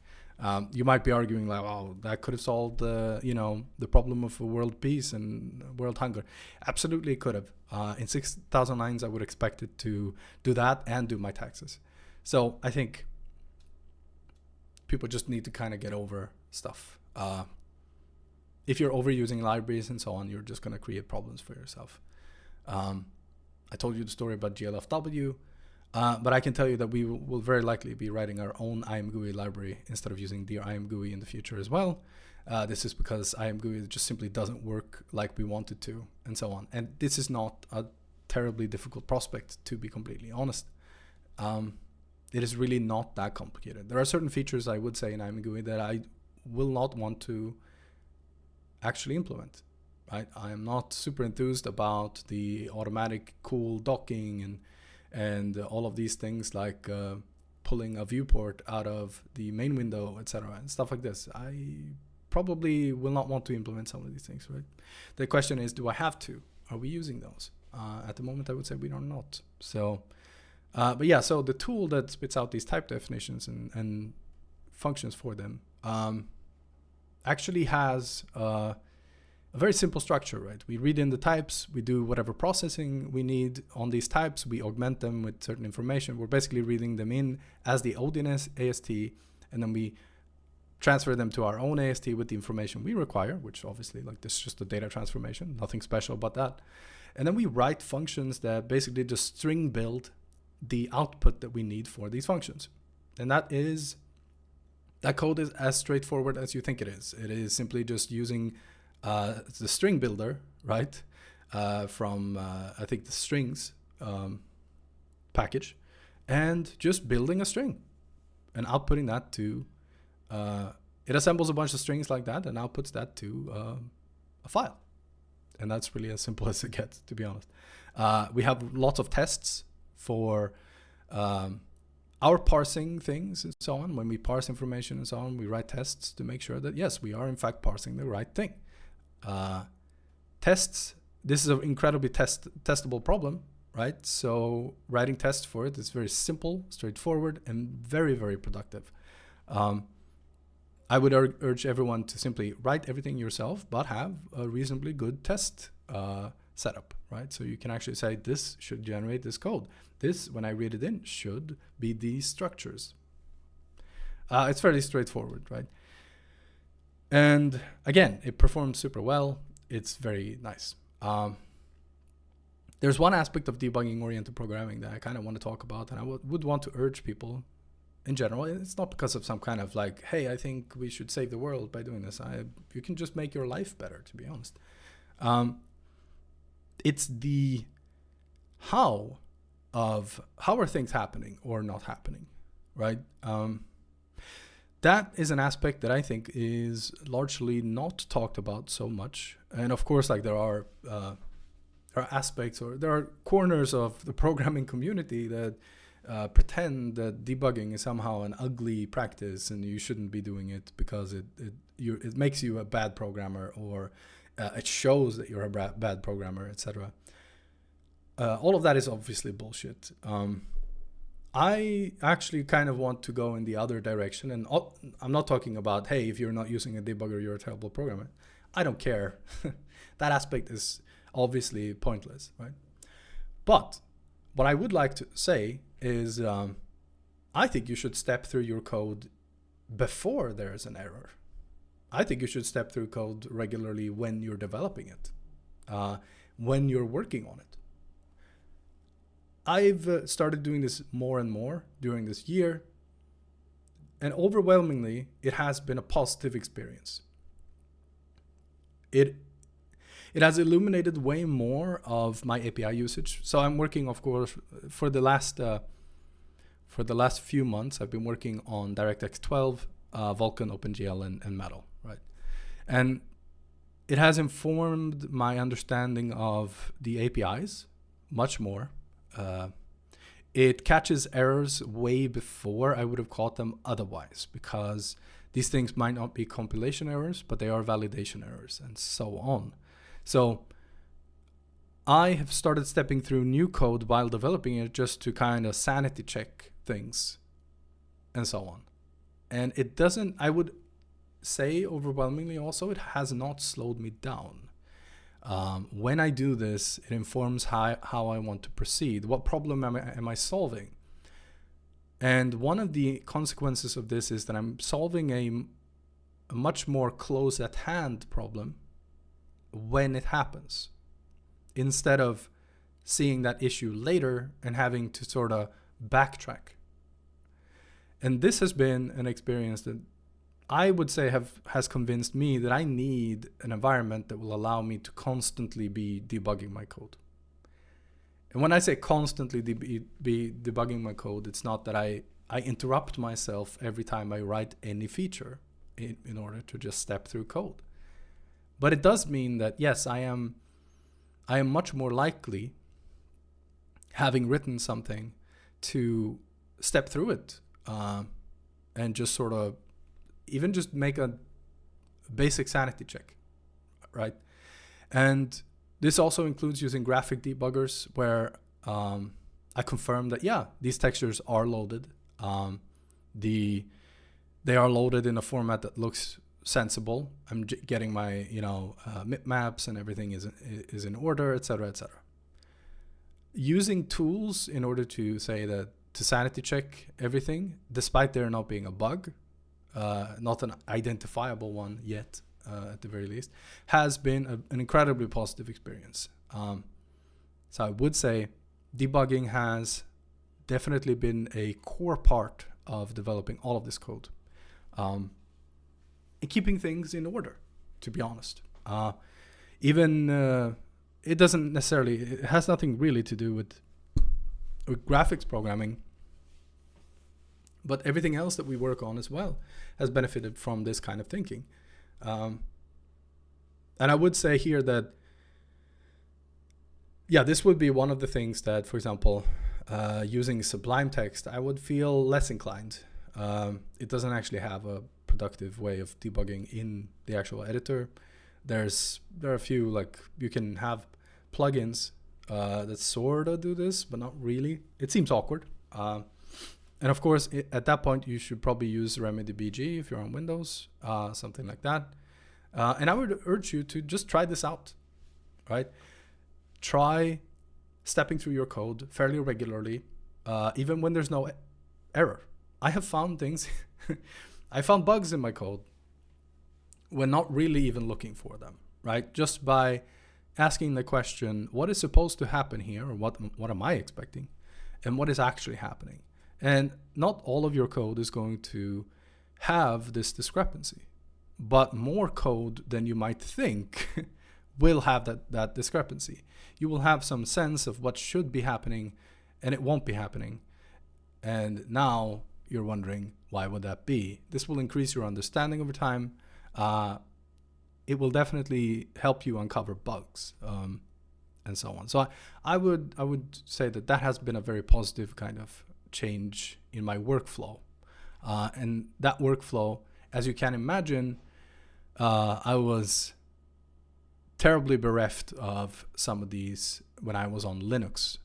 [SPEAKER 1] You might be arguing like, oh, that could have solved the problem of world peace and world hunger. Absolutely, it could have. In 6,000 lines, I would expect it to do that and do my taxes. So I think people just need to kind of get over stuff. If you're overusing libraries and so on, you're just going to create problems for yourself. I told you the story about GLFW, but I can tell you that we will very likely be writing our own IMGUI library instead of using dear IMGUI in the future as well. This is because IMGUI just simply doesn't work like we want it to, and so on. And this is not a terribly difficult prospect, to be completely honest. It is really not that complicated. There are certain features I would say in IMGUI that I will not want to actually implement, right? I am not super enthused about the automatic cool docking and all of these things like pulling a viewport out of the main window, etc., and stuff like this. I probably will not want to implement some of these things, right? The question is, do I have to? Are we using those? At the moment, I would say we are not. So, but yeah, so the tool that spits out these type definitions and functions for them actually has a very simple structure, right? We read in the types, we do whatever processing we need on these types, we augment them with certain information. We're basically reading them in as the Odin AST, and then we transfer them to our own AST with the information we require, which obviously, like, this is just a data transformation, nothing special about that. And then we write functions that basically just string build the output that we need for these functions. And that code is as straightforward as you think it is. It is simply just using the string builder, right? From, I think, the strings package, and just building a string and outputting that to, it assembles a bunch of strings like that and outputs that to a file. And that's really as simple as it gets, to be honest. We have lots of tests for our parsing things and so on. When we parse information and so on, we write tests to make sure that, yes, we are in fact parsing the right thing. Tests, this is an incredibly testable problem, right? So writing tests for it is very simple, straightforward, and very, very productive. I would urge everyone to simply write everything yourself, but have a reasonably good test setup, right? So you can actually say, this should generate this code. This, when I read it in, should be these structures. It's fairly straightforward, right? And again, it performs super well. It's very nice. There's one aspect of debugging-oriented programming that I kind of want to talk about, and I would want to urge people in general. It's not because of some kind of like, hey, I think we should save the world by doing this. You can just make your life better, to be honest. It's the how are things happening or not happening, right? That is an aspect that I think is largely not talked about so much. And of course, like, there are aspects, or there are corners of the programming community that pretend that debugging is somehow an ugly practice and you shouldn't be doing it because it makes you a bad programmer, or it shows that you're a bad programmer, etc. All of that is obviously bullshit. I actually kind of want to go in the other direction, and I'm not talking about, hey, if you're not using a debugger, you're a terrible programmer. I don't care. That aspect is obviously pointless, right? But what I would like to say is, I think you should step through your code before there's an error. I think you should step through code regularly when you're developing it, when you're working on it. I've started doing this more and more during this year, and overwhelmingly, it has been a positive experience. it has illuminated way more of my API usage. So I'm working, of course, for the last few months, I've been working on DirectX 12, Vulkan, OpenGL, and Metal, right? And it has informed my understanding of the APIs much more. It catches errors way before I would have caught them otherwise, because these things might not be compilation errors, but they are validation errors and so on. So I have started stepping through new code while developing it just to kind of sanity check things and so on. And it doesn't, I would say overwhelmingly also, it has not slowed me down. When I do this, it informs how I want to proceed. What problem am I solving? And one of the consequences of this is that I'm solving a much more close at hand problem when it happens, instead of seeing that issue later and having to sort of backtrack. And this has been an experience that I would say has convinced me that I need an environment that will allow me to constantly be debugging my code. And when I say constantly be debugging my code, it's not that I interrupt myself every time I write any feature in order to just step through code. But it does mean that, yes, I am much more likely, having written something, to step through it and just sort of even just make a basic sanity check, right? And this also includes using graphic debuggers, where I confirm that, yeah, these textures are loaded. They are loaded in a format that looks sensible. I'm getting my maps and everything is in order, etc., etc. Using tools in order to say that, to sanity check everything, despite there not being a bug, not an identifiable one yet, at the very least, has been an incredibly positive experience. So I would say debugging has definitely been a core part of developing all of this code, and keeping things in order, to be honest. It doesn't necessarily, it has nothing really to do with graphics programming, but everything else that we work on as well has benefited from this kind of thinking. And I would say here that, yeah, this would be one of the things that, for example, using Sublime Text, I would feel less inclined. It doesn't actually have a productive way of debugging in the actual editor. There are a few, like, you can have plugins that sort of do this, but not really. It seems awkward. And of course, at that point, you should probably use RemedyBG if you're on Windows, something like that. And I would urge you to just try this out, right? Try stepping through your code fairly regularly, even when there's no error. I have found things, I found bugs in my code when not really even looking for them, right? Just by asking the question, what is supposed to happen here, or what am I expecting, and what is actually happening? And not all of your code is going to have this discrepancy, but more code than you might think will have that discrepancy. You will have some sense of what should be happening, and it won't be happening. And now you're wondering, why would that be? This will increase your understanding over time. It will definitely help you uncover bugs, and so on. So I would say that has been a very positive kind of change in my workflow. And that workflow, as you can imagine, I was terribly bereft of some of these when I was on Linux,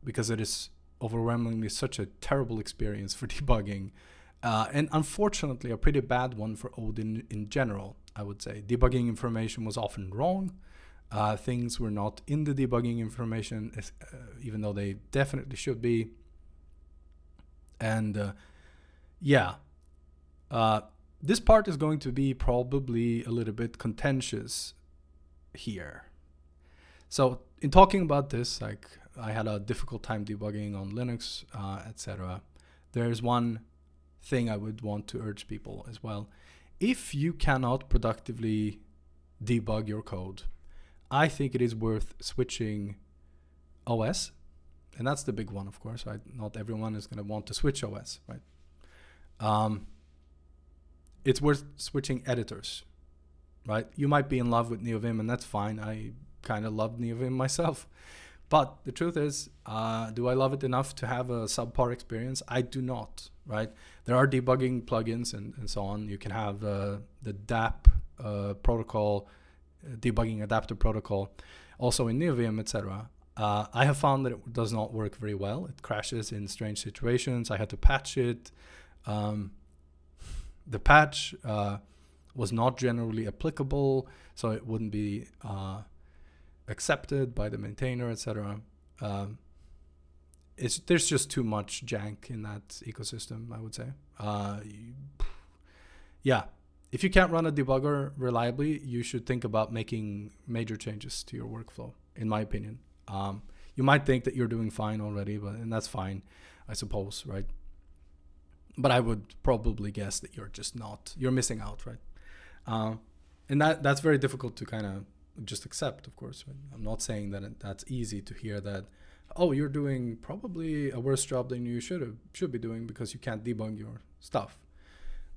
[SPEAKER 1] because it is overwhelmingly such a terrible experience for debugging, and unfortunately a pretty bad one for Odin in general, I would say. Debugging information was often wrong. Things were not in the debugging information, even though they definitely should be. And this part is going to be probably a little bit contentious here. So in talking about this, like, I had a difficult time debugging on Linux, etc. There's one thing I would want to urge people as well. If you cannot productively debug your code, I think it is worth switching OS, and that's the big one, of course, right? Not everyone is going to want to switch OS, right? It's worth switching editors, right? You might be in love with NeoVim, and that's fine. I kind of love NeoVim myself. But the truth is, do I love it enough to have a subpar experience? I do not, right? There are debugging plugins and so on. You can have the DAP protocol, debugging adapter protocol, also in NeoVim, etc. I have found that it does not work very well. It crashes in strange situations. I had to patch it. The patch was not generally applicable, so it wouldn't be accepted by the maintainer, etc. There's just too much jank in that ecosystem, I would say. Yeah, if you can't run a debugger reliably, you should think about making major changes to your workflow, in my opinion. You might think that you're doing fine already, and that's fine, I suppose, right? But I would probably guess that you're missing out, right? And that's very difficult to kind of just accept, of course. Right? I'm not saying that that's easy to hear that, oh, you're doing probably a worse job than you should be doing because you can't debug your stuff.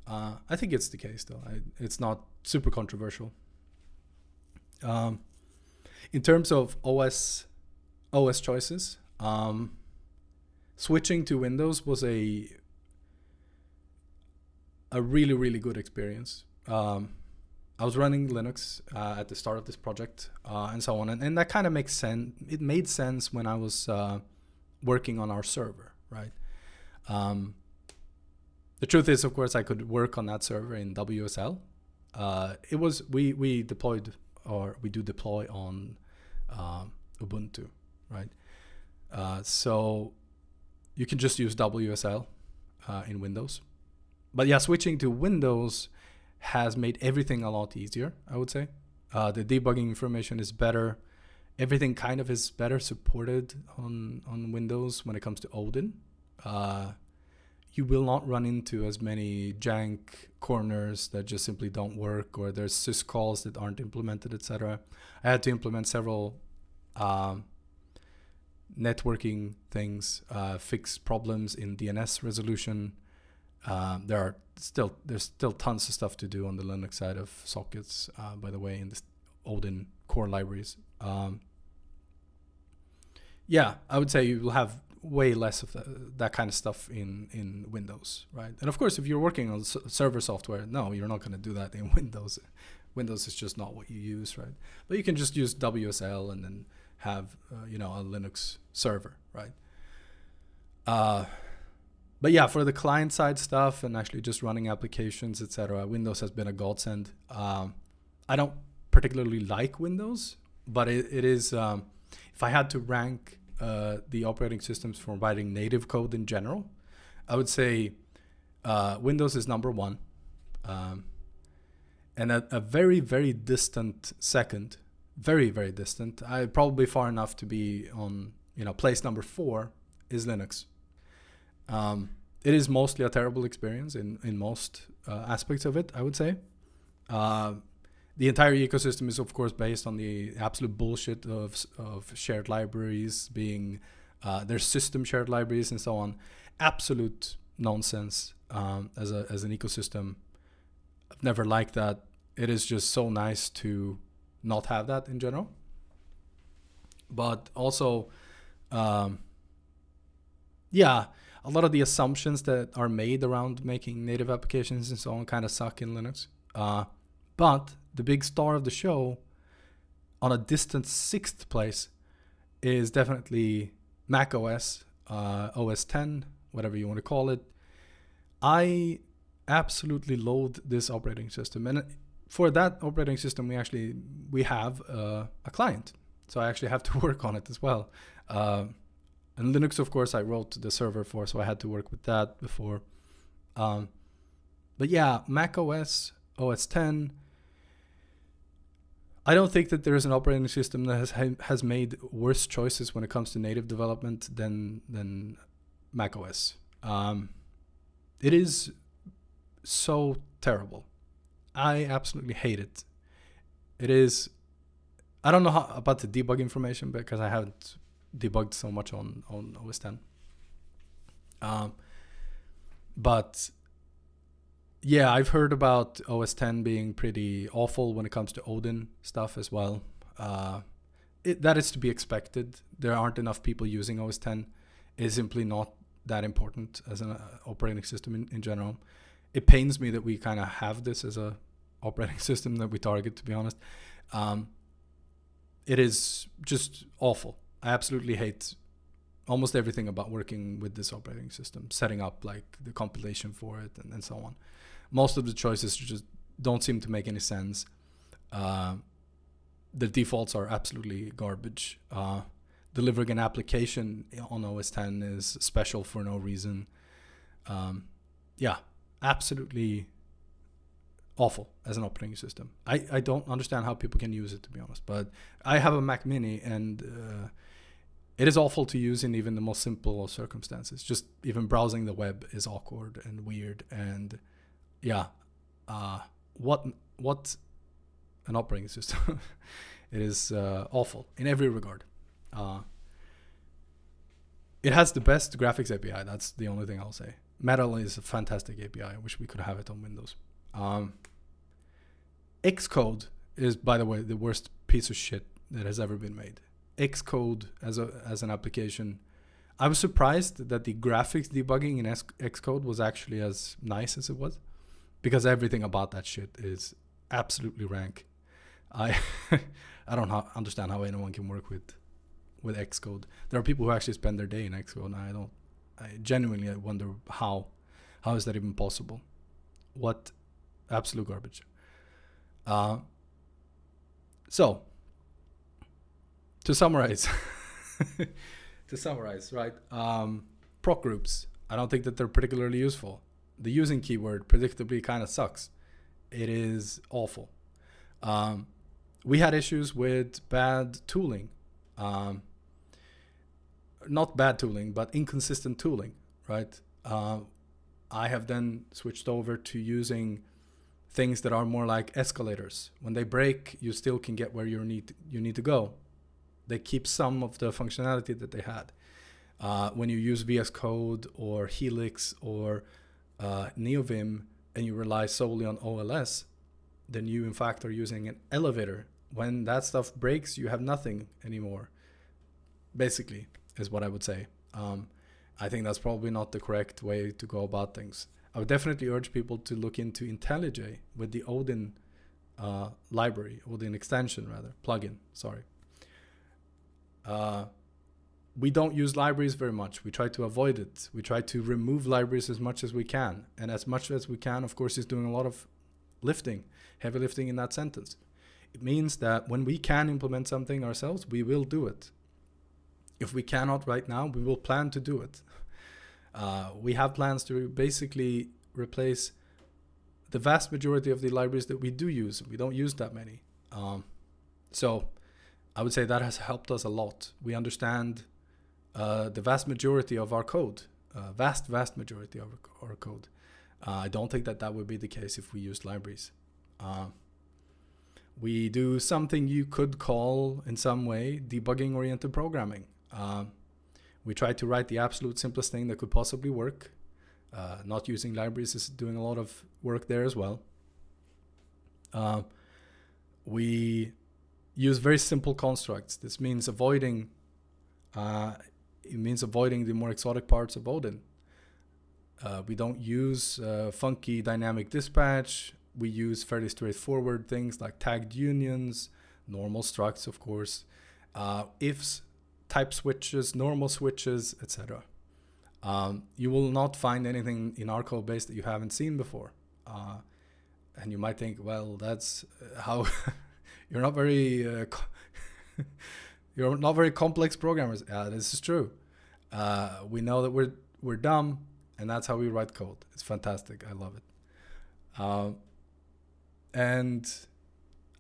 [SPEAKER 1] I think it's the case, though. It's not super controversial. In terms of OS choices, switching to Windows was a really, really good experience. I was running Linux at the start of this project and so on. And that kind of makes sense. It made sense when I was working on our server, right? The truth is, of course, I could work on that server in WSL. We deployed, or we do deploy on Ubuntu, right? So you can just use WSL in Windows. But yeah, switching to Windows has made everything a lot easier, I would say. The debugging information is better. Everything kind of is better supported on Windows when it comes to Odin. You will not run into as many jank corners that just simply don't work, or there's syscalls that aren't implemented, etc. I had to implement several networking things, fix problems in DNS resolution. There's still tons of stuff to do on the Linux side of sockets, by the way, in the Odin core libraries. Yeah, I would say you will have way less of that kind of stuff in Windows, right? And of course, if you're working on server software, no, you're not going to do that in Windows. Windows is just not what you use, right? But you can just use WSL and then have a Linux server, right? But yeah, for the client side stuff and actually just running applications, etc., Windows has been a godsend. I don't particularly like Windows, but it is, if I had to rank the operating systems for writing native code in general, I would say Windows is number one. And a very, very distant second, very, very distant, probably far enough to be on place number 4 is Linux. It is mostly a terrible experience in most aspects of it, I would say. The entire ecosystem is, of course, based on the absolute bullshit of shared libraries being, there's system shared libraries and so on. Absolute nonsense as an ecosystem. I've never liked that. It is just so nice to not have that in general. But also, yeah, a lot of the assumptions that are made around making native applications and so on kind of suck in Linux. But the big star of the show, on a distant 6th place, is definitely Mac OS, OS 10, whatever you want to call it. I absolutely loathe this operating system. And for that operating system, we have a client. So I actually have to work on it as well. And Linux, of course, I wrote the server for, so I had to work with that before. But yeah, Mac OS, OS 10. I don't think that there is an operating system that has made worse choices when it comes to native development than Mac OS. It is so terrible. I absolutely hate it. It is I don't know about the debug information because I haven't debugged so much on OS 10. But yeah, I've heard about OS 10 being pretty awful when it comes to Odin stuff as well. That is to be expected. There aren't enough people using OS 10. It's simply not that important as an operating system in general. It pains me that we kind of have this as a operating system that we target, to be honest. It is just awful. I absolutely hate almost everything about working with this operating system, setting up like the compilation for it and so on. Most of the choices just don't seem to make any sense. The defaults are absolutely garbage. Delivering an application on OS 10 is special for no reason. Yeah, absolutely awful as an operating system. I don't understand how people can use it, to be honest. But I have a Mac Mini, and it is awful to use in even the most simple of circumstances. Just even browsing the web is awkward and weird. And yeah, what an operating system. It is awful in every regard. It has the best graphics API. That's the only thing I'll say. Metal is a fantastic API. I wish we could have it on Windows. Xcode is, by the way, the worst piece of shit that has ever been made. Xcode as an application, I was surprised that the graphics debugging in Xcode was actually as nice as it was, because everything about that shit is absolutely rank. I don't understand how anyone can work with Xcode. There are people who actually spend their day in Xcode, and I genuinely wonder how is that even possible? What absolute garbage. So to summarize, right? Proc groups. I don't think that they're particularly useful. The using keyword predictably kind of sucks. It is awful. We had issues with bad tooling. Not bad tooling, but inconsistent tooling, right? I have then switched over to using things that are more like escalators. When they break, you still can get where you need to go. They keep some of the functionality that they had. When you use VS Code or Helix or NeoVim and you rely solely on OLS, then you in fact are using an elevator. When that stuff breaks, you have nothing anymore, basically, is what I would say. I think that's probably not the correct way to go about things. I would definitely urge people to look into IntelliJ with the Odin library, Odin extension rather, plugin, sorry. We don't use libraries very much. We try to avoid it. We try to remove libraries as much as we can. And as much as we can, of course, is doing a lot of lifting, heavy lifting in that sentence. It means that when we can implement something ourselves, we will do it. If we cannot right now, we will plan to do it. We have plans to basically replace the vast majority of the libraries that we do use. We don't use that many. So I would say that has helped us a lot. We understand the vast majority of our code, vast majority of our code. I don't think that would be the case if we used libraries. We do something you could call in some way debugging-oriented programming. We try to write the absolute simplest thing that could possibly work. Not using libraries is doing a lot of work there as well. We use very simple constructs. This means avoiding the more exotic parts of Odin. We don't use funky dynamic dispatch. We use fairly straightforward things like tagged unions, normal structs, of course, ifs, type switches, normal switches, etc. You will not find anything in our code base that you haven't seen before. And you might think, well, that's how you're not very you're not very complex programmers. This is true. We know that we're dumb, and that's how we write code. It's fantastic. I love it. And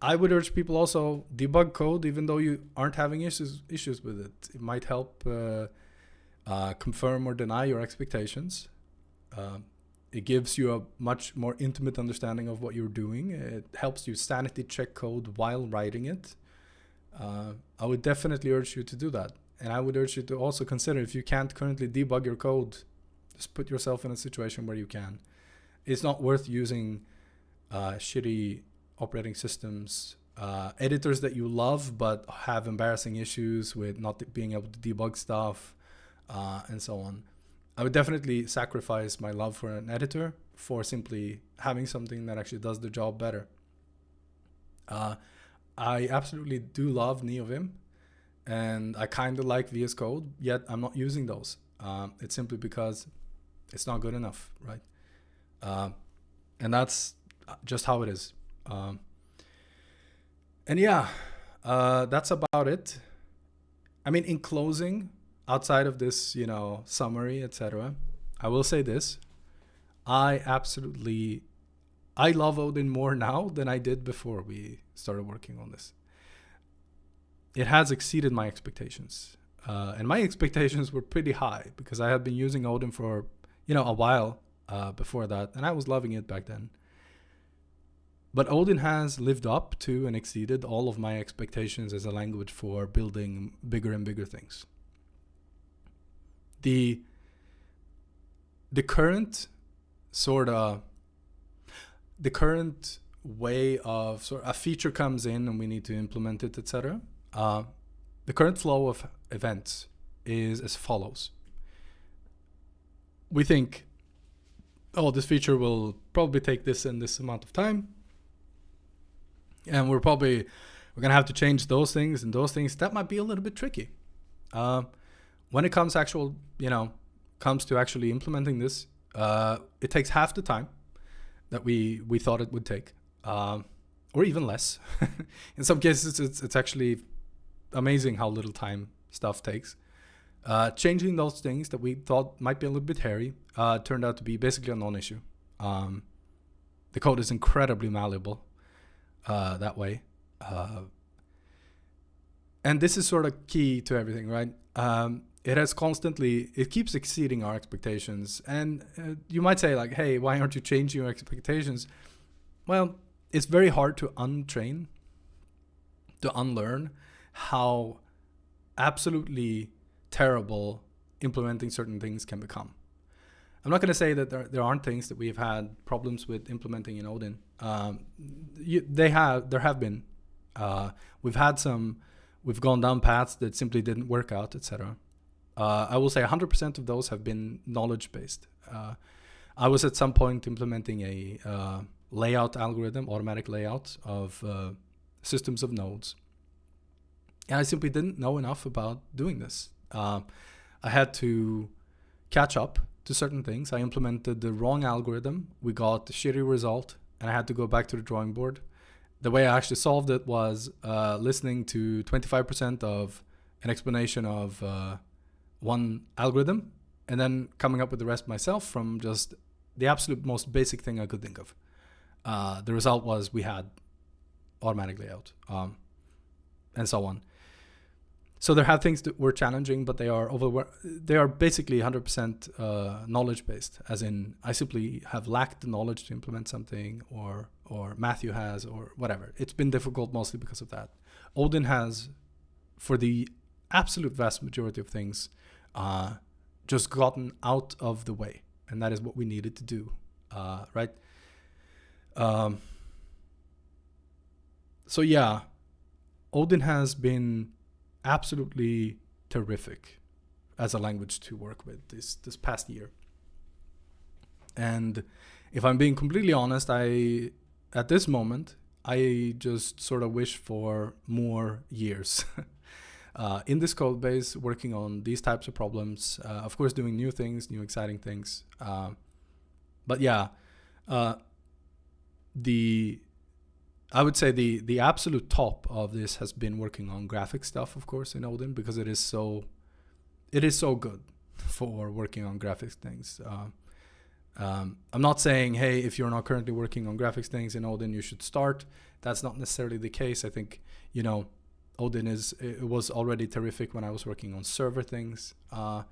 [SPEAKER 1] I would urge people also debug code, even though you aren't having issues with it. It might help confirm or deny your expectations. It gives you a much more intimate understanding of what you're doing. It helps you sanity check code while writing it. I would definitely urge you to do that. And I would urge you to also consider, if you can't currently debug your code, just put yourself in a situation where you can. It's not worth using shitty operating systems, editors that you love but have embarrassing issues with not being able to debug stuff, and so on. I would definitely sacrifice my love for an editor for simply having something that actually does the job better. I absolutely do love NeoVim, and I kind of like VS Code, yet I'm not using those. It's simply because it's not good enough, right? And that's just how it is. And yeah, that's about it. I mean, in closing, outside of this, summary, etc., I will say this. I love Odin more now than I did before we started working on this. It has exceeded my expectations. And my expectations were pretty high because I had been using Odin for, a while before that, and I was loving it back then. But Odin has lived up to and exceeded all of my expectations as a language for building bigger and bigger things. The current way of a feature comes in and we need to implement it, etc. The current flow of events is as follows. We think, this feature will probably take this and this amount of time. And we're going to have to change those things and those things. That might be a little bit tricky. When it comes to actually implementing this, it takes half the time that we thought it would take, or even less. In some cases, it's actually amazing how little time stuff takes. Changing those things that we thought might be a little bit hairy turned out to be basically a non-issue. The code is incredibly malleable that way. And this is sort of key to everything, right? It keeps exceeding our expectations. And you might say like, hey, why aren't you changing your expectations? Well, it's very hard to unlearn how absolutely terrible implementing certain things can become. I'm not going to say that there aren't things that we've had problems with implementing in Odin. There have been. We've gone down paths that simply didn't work out, etc. I will say 100% of those have been knowledge-based. I was at some point implementing a layout algorithm, automatic layout of systems of nodes. And I simply didn't know enough about doing this. I had to catch up to certain things. I implemented the wrong algorithm. We got a shitty result, and I had to go back to the drawing board. The way I actually solved it was listening to 25% of an explanation of one algorithm, and then coming up with the rest myself from just the absolute most basic thing I could think of. The result was we had automatic layout, and so on. So there have things that were challenging, but they are basically 100% knowledge-based, as in I simply have lacked the knowledge to implement something, or Matthew has, or whatever. It's been difficult mostly because of that. Odin has, for the absolute vast majority of things, just gotten out of the way, and that is what we needed to do, right? So yeah, Odin has been absolutely terrific as a language to work with this past year. And if I'm being completely honest, at this moment, I just sort of wish for more years in this code base, working on these types of problems, of course, doing new things, new exciting things. But yeah, I would say the absolute top of this has been working on graphic stuff, of course, in Odin, because it is so good for working on graphics things. I'm not saying, hey, if you're not currently working on graphics things in Odin, you should start. That's not necessarily the case. I think, Odin it was already terrific when I was working on server things, and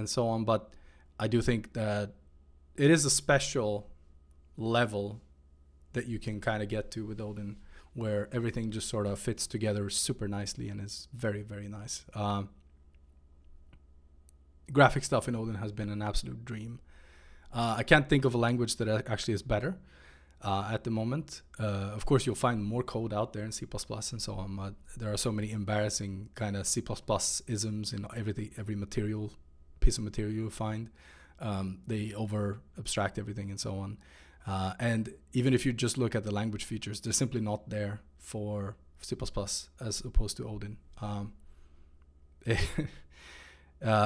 [SPEAKER 1] so on. But I do think that it is a special level that you can kind of get to with Odin where everything just sort of fits together super nicely and is very, very nice. Graphic stuff in Odin has been an absolute dream. I can't think of a language that actually is better at the moment. Of course, you'll find more code out there in C++ and so on, but there are so many embarrassing kind of C++ isms in every piece of material you find. They over abstract everything and so on. And even if you just look at the language features, they're simply not there for C++ as opposed to Odin.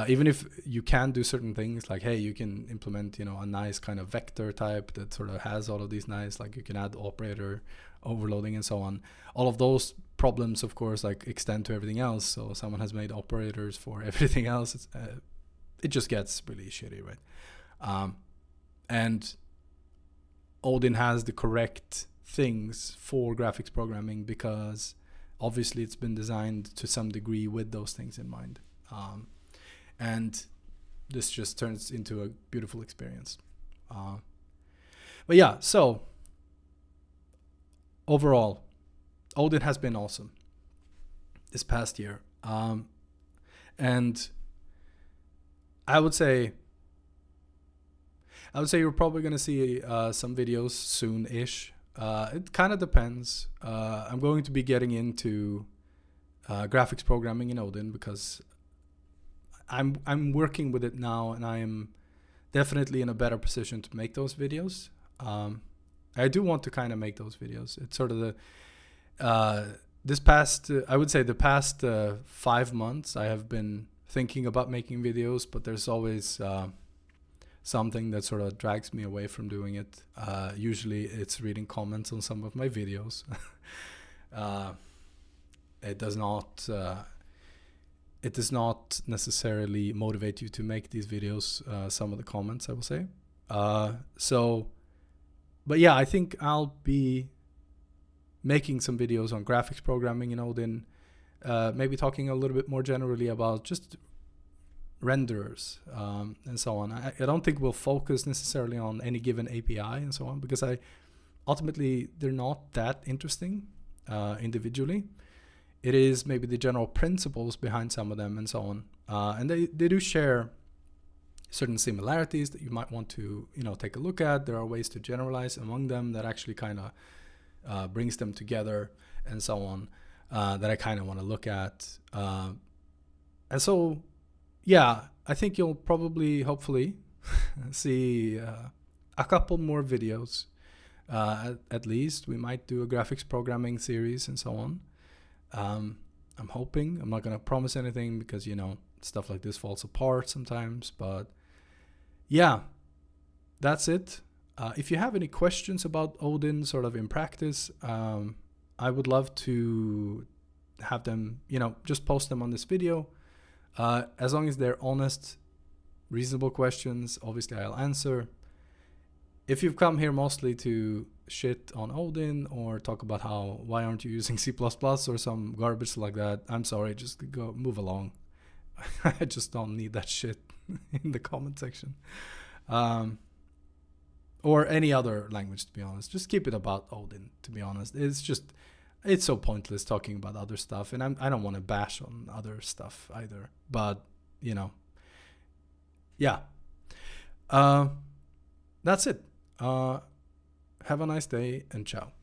[SPEAKER 1] Even if you can do certain things, like, hey, you can implement, a nice kind of vector type that sort of has all of these nice, like you can add operator overloading and so on. All of those problems, of course, like extend to everything else. So someone has made operators for everything else. It just gets really shitty, right? And Odin has the correct things for graphics programming because obviously it's been designed to some degree with those things in mind. And this just turns into a beautiful experience. But yeah, so overall, Odin has been awesome this past year. And I would say you're probably going to see some videos soon-ish. It kind of depends. I'm going to be getting into graphics programming in Odin because I'm working with it now, and I am definitely in a better position to make those videos. I do want to kind of make those videos. It's sort of I would say the past 5 months, I have been thinking about making videos, but there's always something that sort of drags me away from doing it. Usually it's reading comments on some of my videos. It does not necessarily motivate you to make these videos, some of the comments, I will say. But yeah, I think I'll be making some videos on graphics programming in Odin, maybe talking a little bit more generally about just renderers and so on. I don't think we'll focus necessarily on any given API and so on, because ultimately they're not that interesting individually. It is maybe the general principles behind some of them and so on. And they do share certain similarities that you might want to take a look at. There are ways to generalize among them that actually kind of brings them together and so on, that I kind of want to look at. And so, yeah, I think you'll probably, hopefully, see a couple more videos. At least we might do a graphics programming series and so on. I'm hoping. I'm not going to promise anything because, stuff like this falls apart sometimes. But yeah, that's it. If you have any questions about Odin sort of in practice, I would love to have them, just post them on this video. As long as they're honest, reasonable questions, obviously I'll answer. If you've come here mostly to shit on Odin or talk about why aren't you using C++ or some garbage like that, I'm sorry, just move along. I just don't need that shit in the comment section. Or any other language, to be honest. Just keep it about Odin, to be honest. It's so pointless talking about other stuff, and I don't want to bash on other stuff either. But, yeah. That's it. Have a nice day, and ciao.